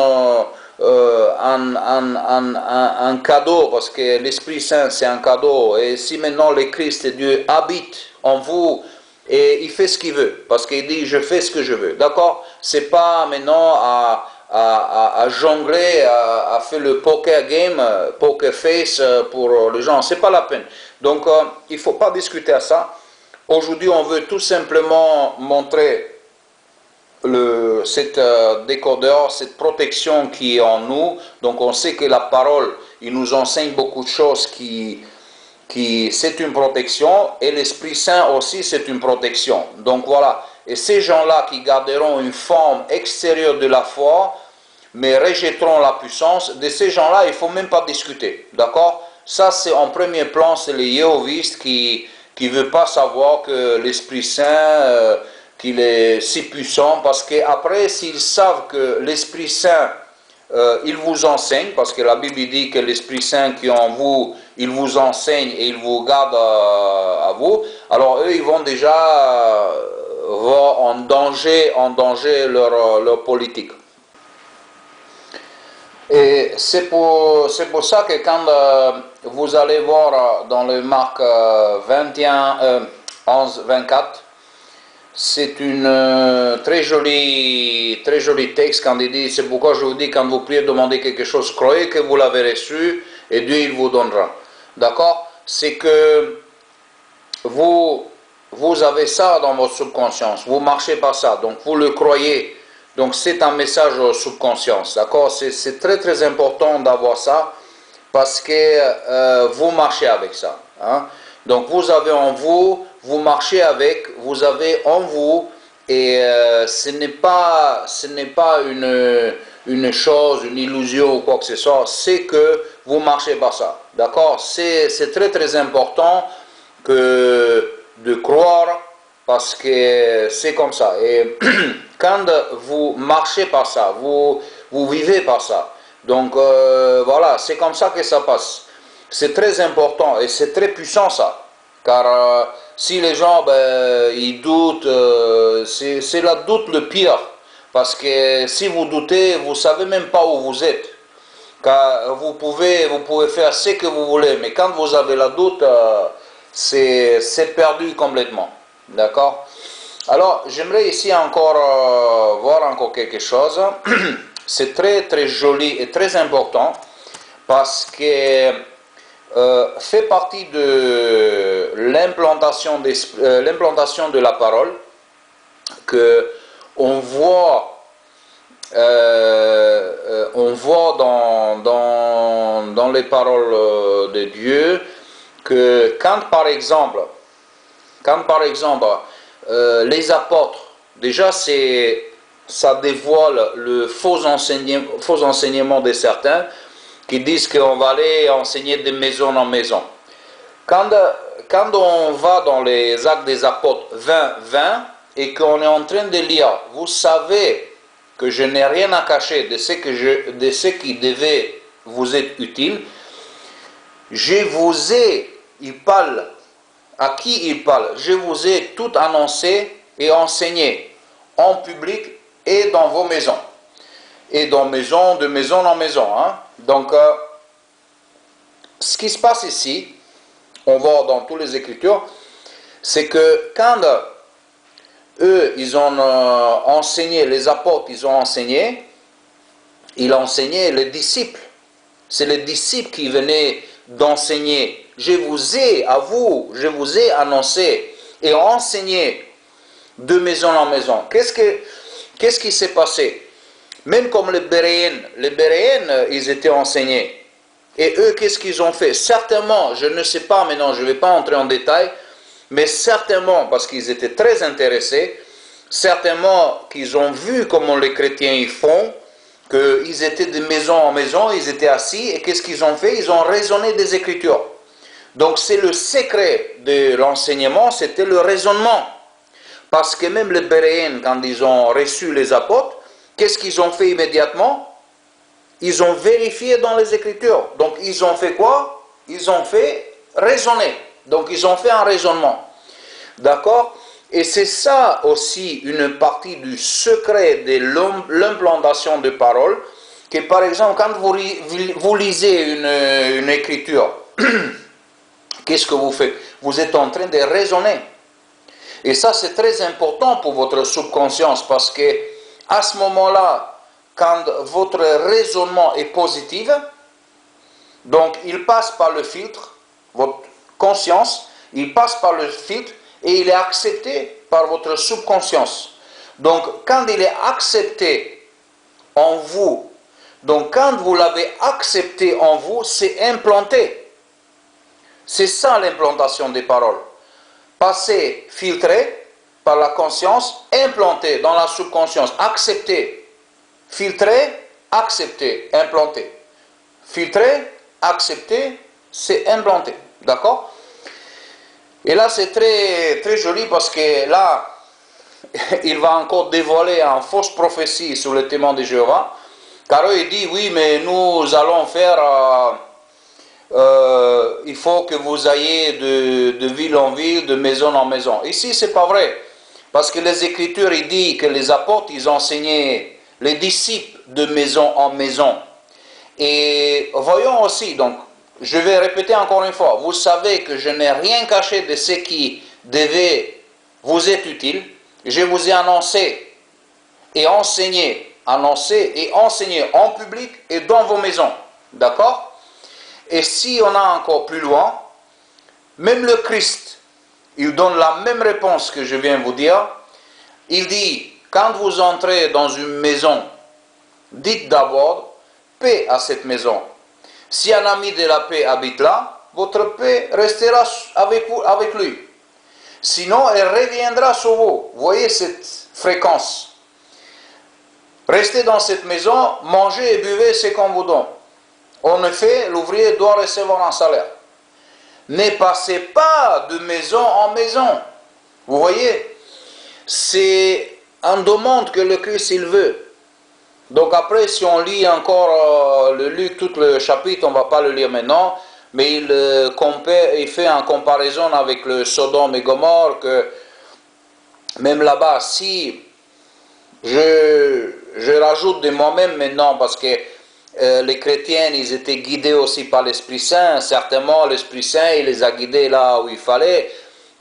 un cadeau, parce que l'Esprit Saint c'est un cadeau, et si maintenant le Christ et Dieu habitent en vous, et il fait ce qu'il veut, parce qu'il dit je fais ce que je veux, d'accord? C'est pas maintenant à jongler, à faire le poker game, poker face pour les gens, c'est pas la peine. Donc il ne faut pas discuter à ça. Aujourd'hui on veut tout simplement montrer cette décodeur, cette protection qui est en nous. Donc on sait que la parole, il nous enseigne beaucoup de choses qui c'est une protection, et l'Esprit Saint aussi c'est une protection. Donc voilà, et ces gens-là qui garderont une forme extérieure de la foi, mais rejetteront la puissance, de ces gens-là, il ne faut même pas discuter, d'accord? Ça c'est en premier plan, c'est les Jéhovistes qui ne veulent pas savoir que l'Esprit Saint, qu'il est si puissant, parce qu'après, s'ils savent que l'Esprit Saint, il vous enseigne, parce que la Bible dit que l'Esprit Saint qui est en vous, il vous enseigne et il vous garde à vous, alors eux, ils vont déjà va en danger leur politique. Et c'est pour ça que quand vous allez voir dans le Marc 21, 11, 24, c'est une très joli texte quand il dit, c'est pourquoi je vous dis, quand vous priez, demandez quelque chose, croyez que vous l'avez reçu et Dieu il vous donnera. D'accord? C'est que vous avez ça dans votre subconscience, vous marchez par ça, donc vous le croyez. Donc c'est un message au subconscience, d'accord? C'est très très important d'avoir ça parce que vous marchez avec ça. Hein? Donc vous avez en vous, vous marchez avec, vous avez en vous, et ce n'est pas une chose, une illusion ou quoi que ce soit, c'est que vous marchez par ça, d'accord? C'est très très important de croire parce que c'est comme ça. Et quand vous marchez par ça, vous vivez par ça. Donc voilà, c'est comme ça que ça passe. C'est très important et c'est très puissant ça. Car si les gens ils doutent, c'est le doute le pire. Parce que si vous doutez, vous ne savez même pas où vous êtes. Car vous pouvez faire ce que vous voulez, mais quand vous avez le doute, c'est perdu complètement. D'accord? Alors, j'aimerais ici encore voir encore quelque chose. C'est très très joli et très important parce que fait partie de l'implantation de la parole que on voit dans les paroles de Dieu que quand par exemple les apôtres, déjà ça dévoile le faux enseignement de certains qui disent qu'on va aller enseigner de maison en maison. Quand on va dans les Actes des Apôtres 20, 20 et qu'on est en train de lire, vous savez que je n'ai rien à cacher de ce qui devait vous être utile, il parle, à qui il parle? Je vous ai tout annoncé et enseigné en public et dans vos maisons. Et de maison en maison. Hein? Donc, ce qui se passe ici, on voit dans toutes les Écritures, c'est que quand eux, ils ont enseigné, les apôtres, ils ont enseigné les disciples. C'est les disciples qui venaient d'enseigner. Je vous ai annoncé et enseigné de maison en maison. Qu'est-ce qui s'est passé? Même comme les Béréens, ils étaient enseignés. Et eux, qu'est-ce qu'ils ont fait? Certainement, je ne sais pas maintenant, je ne vais pas entrer en détail, mais certainement, parce qu'ils étaient très intéressés, certainement qu'ils ont vu comment les chrétiens y font, qu'ils étaient de maison en maison, ils étaient assis, et qu'est-ce qu'ils ont fait? Ils ont raisonné des Écritures. Donc c'est le secret de l'enseignement, c'était le raisonnement. Parce que même les Béréens, quand ils ont reçu les apôtres, qu'est-ce qu'ils ont fait immédiatement? Ils ont vérifié dans les Écritures. Donc ils ont fait quoi? Ils ont fait raisonner. Donc ils ont fait un raisonnement. D'accord? Et c'est ça aussi une partie du secret de l'implantation de paroles, que par exemple quand vous lisez une écriture, qu'est-ce que vous faites? Vous êtes en train de raisonner. Et ça c'est très important pour votre subconscience parce que à ce moment-là, quand votre raisonnement est positif, donc il passe par le filtre, votre conscience, il passe par le filtre et il est accepté par votre subconscience. Donc quand il est accepté en vous, donc quand vous l'avez accepté en vous, c'est implanté. C'est ça l'implantation des paroles. Passer, filtré par la conscience, implanté dans la subconscience, accepté, filtré, accepté, implanté. Filtré, accepté, c'est implanté. D'accord? Et là, c'est très, très joli parce que là, il va encore dévoiler une fausse prophétie sur le témoin de Jéhovah. Car eux, il dit, oui, mais nous allons faire, il faut que vous ayez de ville en ville, de maison en maison. Ici, c'est pas vrai. Parce que les Écritures, il dit que les apôtres, ils enseignaient les disciples de maison en maison. Et voyons aussi, donc, je vais répéter encore une fois, vous savez que je n'ai rien caché de ce qui devait vous être utile. Je vous ai annoncé enseigné en public et dans vos maisons. D'accord? Et si on a encore plus loin, même le Christ, il donne la même réponse que je viens de vous dire. Il dit, quand vous entrez dans une maison, dites d'abord paix à cette maison. Si un ami de la paix habite là, votre paix restera avec lui. Sinon, elle reviendra sur vous. Vous voyez cette fréquence. Restez dans cette maison, mangez et buvez ce qu'on vous donne. En effet, l'ouvrier doit recevoir un salaire. Ne passez pas de maison en maison. Vous voyez, c'est une demande que le Christ il veut. Donc après, si on lit encore le Luc, tout le chapitre, on ne va pas le lire maintenant, mais il fait une comparaison avec le Sodome et Gomorrhe, que même là-bas, si je rajoute de moi-même maintenant, parce que les chrétiens, ils étaient guidés aussi par l'Esprit Saint, certainement l'Esprit Saint, il les a guidés là où il fallait,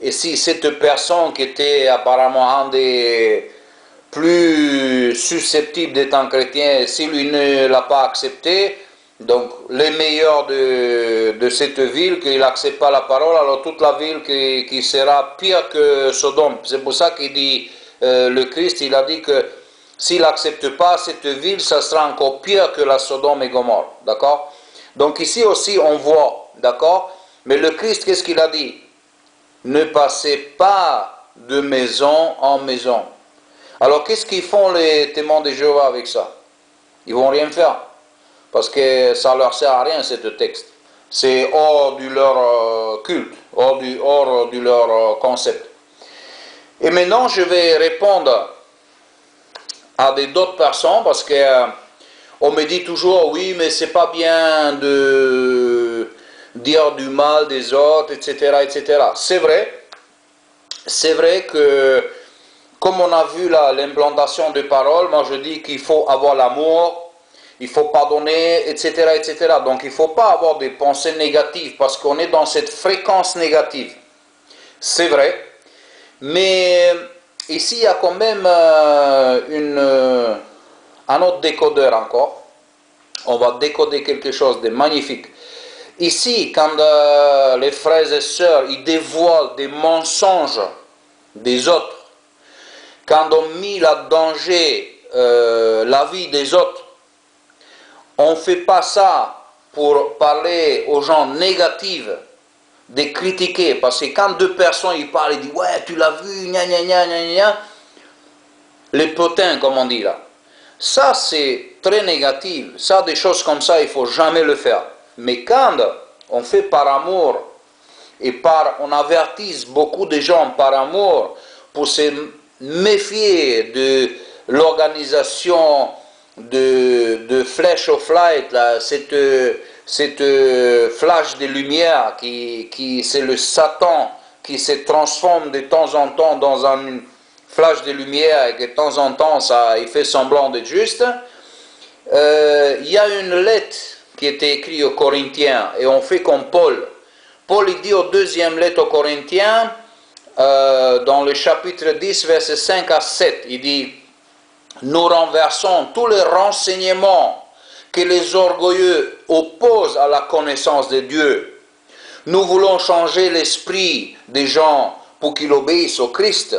et si cette personne qui était apparemment un des plus susceptible d'être un chrétien, si lui ne l'a pas accepté, donc les meilleurs de cette ville, qu'il n'accepte pas la parole, alors toute la ville qui sera pire que Sodome. C'est pour ça qu'il dit, le Christ, il a dit que s'il n'accepte pas cette ville, ça sera encore pire que la Sodome et Gomorrhe, d'accord? Donc ici aussi on voit, d'accord? Mais le Christ, qu'est-ce qu'il a dit? Ne passez pas de maison en maison. Alors qu'est-ce qu'ils font les témoins de Jéhovah avec ça? Ils vont rien faire. Parce que ça ne leur sert à rien, ce texte. C'est hors de leur culte, hors de leur concept. Et maintenant, je vais répondre à d'autres personnes, parce que on me dit toujours, oui, mais c'est pas bien de dire du mal des autres, etc., etc. C'est vrai que comme on a vu l'implantation de paroles, moi je dis qu'il faut avoir l'amour, il faut pardonner, etc., etc. Donc il ne faut pas avoir des pensées négatives parce qu'on est dans cette fréquence négative. C'est vrai, mais ici il y a quand même un autre décodeur encore. On va décoder quelque chose de magnifique. Ici, quand les frères et sœurs ils dévoilent des mensonges des autres, quand on met en danger la vie des autres, on ne fait pas ça pour parler aux gens négatifs, de critiquer, parce que quand deux personnes ils parlent, ils disent ouais tu l'as vu, gna gna gna gna gna, les potins comme on dit là, ça c'est très négatif, ça des choses comme ça il ne faut jamais le faire. Mais quand on fait par amour et on avertise beaucoup de gens par amour pour se méfier de l'organisation de Flash of Light, là, cette flash de lumière qui c'est le Satan qui se transforme de temps en temps dans un flash de lumière et que de temps en temps il fait semblant d'être juste. Il y a une lettre qui était écrite aux Corinthiens et on fait comme Paul. Paul il dit au deuxième lettre aux Corinthiens, dans le chapitre 10, versets 5 à 7, il dit « Nous renversons tous les renseignements que les orgueilleux opposent à la connaissance de Dieu. Nous voulons changer l'esprit des gens pour qu'ils obéissent au Christ.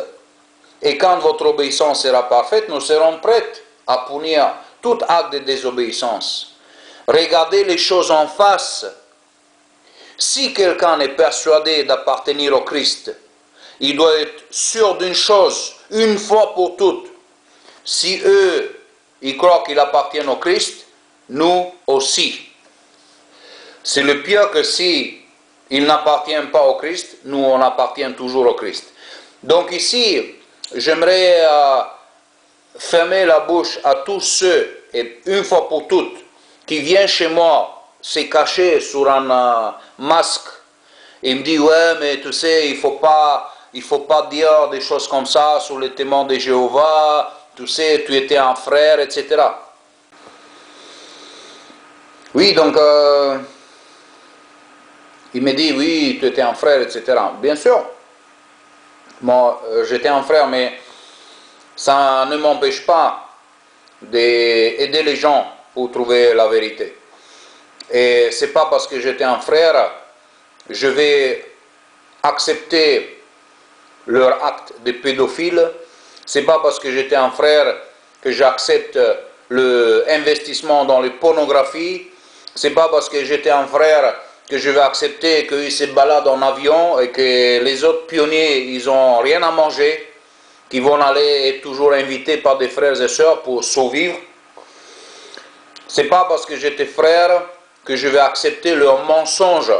Et quand votre obéissance sera parfaite, nous serons prêts à punir tout acte de désobéissance. Regardez les choses en face. Si quelqu'un est persuadé d'appartenir au Christ, il doit être sûr d'une chose, une fois pour toutes. Si eux, ils croient qu'ils appartiennent au Christ, nous aussi. C'est le pire que si ils n'appartiennent pas au Christ, nous on appartient toujours au Christ. Donc ici, j'aimerais fermer la bouche à tous ceux, et une fois pour toutes, qui viennent chez moi se cacher sur un masque. Il me dit, ouais, mais tu sais, il ne faut pas il ne faut pas dire des choses comme ça sur les témoins de Jéhovah, tu sais, tu étais un frère, etc. Oui, donc, il me dit, oui, tu étais un frère, etc. Bien sûr, moi, j'étais un frère, mais ça ne m'empêche pas d'aider les gens pour trouver la vérité. Et c'est pas parce que j'étais un frère, je vais accepter leur acte de pédophile. C'est pas parce que j'étais un frère que j'accepte l'investissement dans les pornographies. C'est pas parce que j'étais un frère que je vais accepter qu'ils se baladent en avion et que les autres pionniers, ils ont rien à manger, qu'ils vont aller être toujours invités par des frères et sœurs pour survivre. C'est pas parce que j'étais frère que je vais accepter leurs mensonges.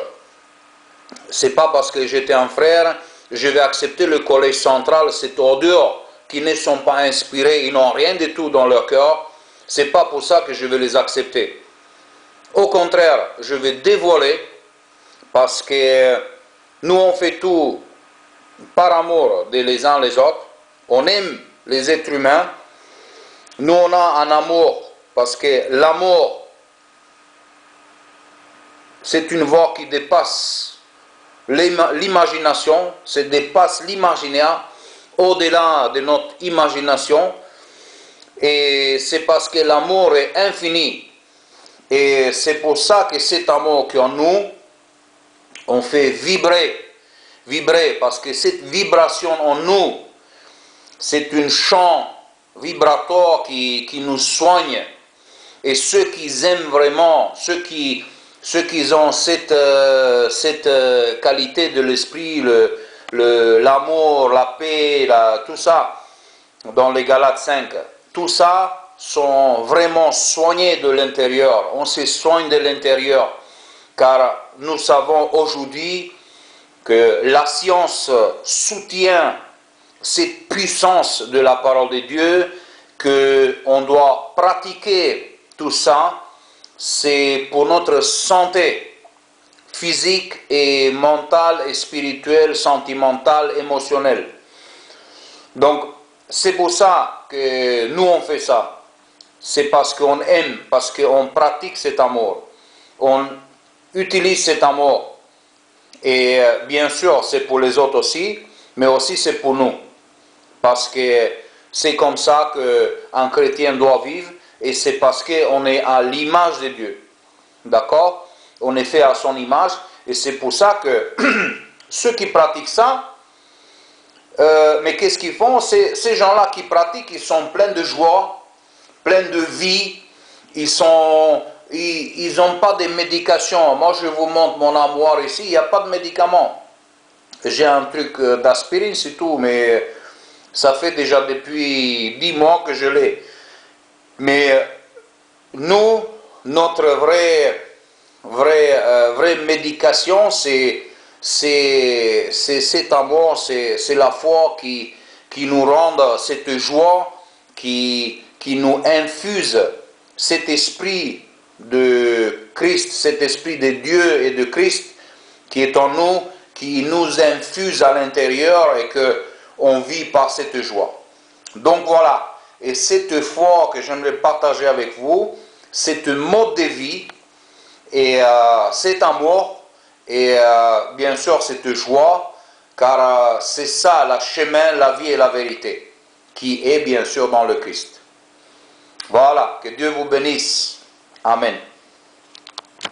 C'est pas parce que j'étais un frère je vais accepter le collège central, cette ordure qui ne sont pas inspirés, ils n'ont rien du tout dans leur cœur. C'est pas pour ça que je vais les accepter. Au contraire, je vais dévoiler parce que nous on fait tout par amour les uns les autres. On aime les êtres humains. Nous on a un amour parce que l'amour c'est une voie qui dépasse l'imagination, ça dépasse l'imaginaire au-delà de notre imagination. Et c'est parce que l'amour est infini. Et c'est pour ça que cet amour qu'en nous, on fait vibrer, parce que cette vibration en nous, c'est un champ vibratoire qui nous soigne. Et ceux qui aiment vraiment, ceux qui ont cette qualité de l'esprit, l'amour, la paix, tout ça, dans les Galates 5, tout ça sont vraiment soignés de l'intérieur. On se soigne de l'intérieur, car nous savons aujourd'hui que la science soutient cette puissance de la parole de Dieu, qu'on doit pratiquer tout ça. C'est pour notre santé physique et mentale et spirituelle, sentimentale, émotionnelle. Donc, c'est pour ça que nous on fait ça. C'est parce qu'on aime, parce qu'on pratique cet amour. On utilise cet amour. Et bien sûr, c'est pour les autres aussi, mais aussi c'est pour nous. Parce que c'est comme ça qu'un chrétien doit vivre. Et c'est parce qu'on est à l'image de Dieu. D'accord? On est fait à son image. Et c'est pour ça que ceux qui pratiquent ça, mais qu'est-ce qu'ils font? Ces gens-là qui pratiquent, ils sont pleins de joie, pleins de vie. Ils n'ont pas de médication. Moi, je vous montre mon armoire ici. Il n'y a pas de médicaments. J'ai un truc d'aspirine, c'est tout. Mais ça fait déjà depuis 10 mois que je l'ai. Mais nous, notre vraie médication, c'est cet amour, c'est la foi qui nous rend cette joie, qui nous infuse cet esprit de Christ, cet esprit de Dieu et de Christ qui est en nous, qui nous infuse à l'intérieur et qu'on vit par cette joie. Donc voilà. Et cette foi que j'aimerais partager avec vous, c'est un mode de vie, et cet amour, et bien sûr cette joie, car c'est ça le chemin, la vie et la vérité, qui est bien sûr dans le Christ. Voilà, que Dieu vous bénisse. Amen.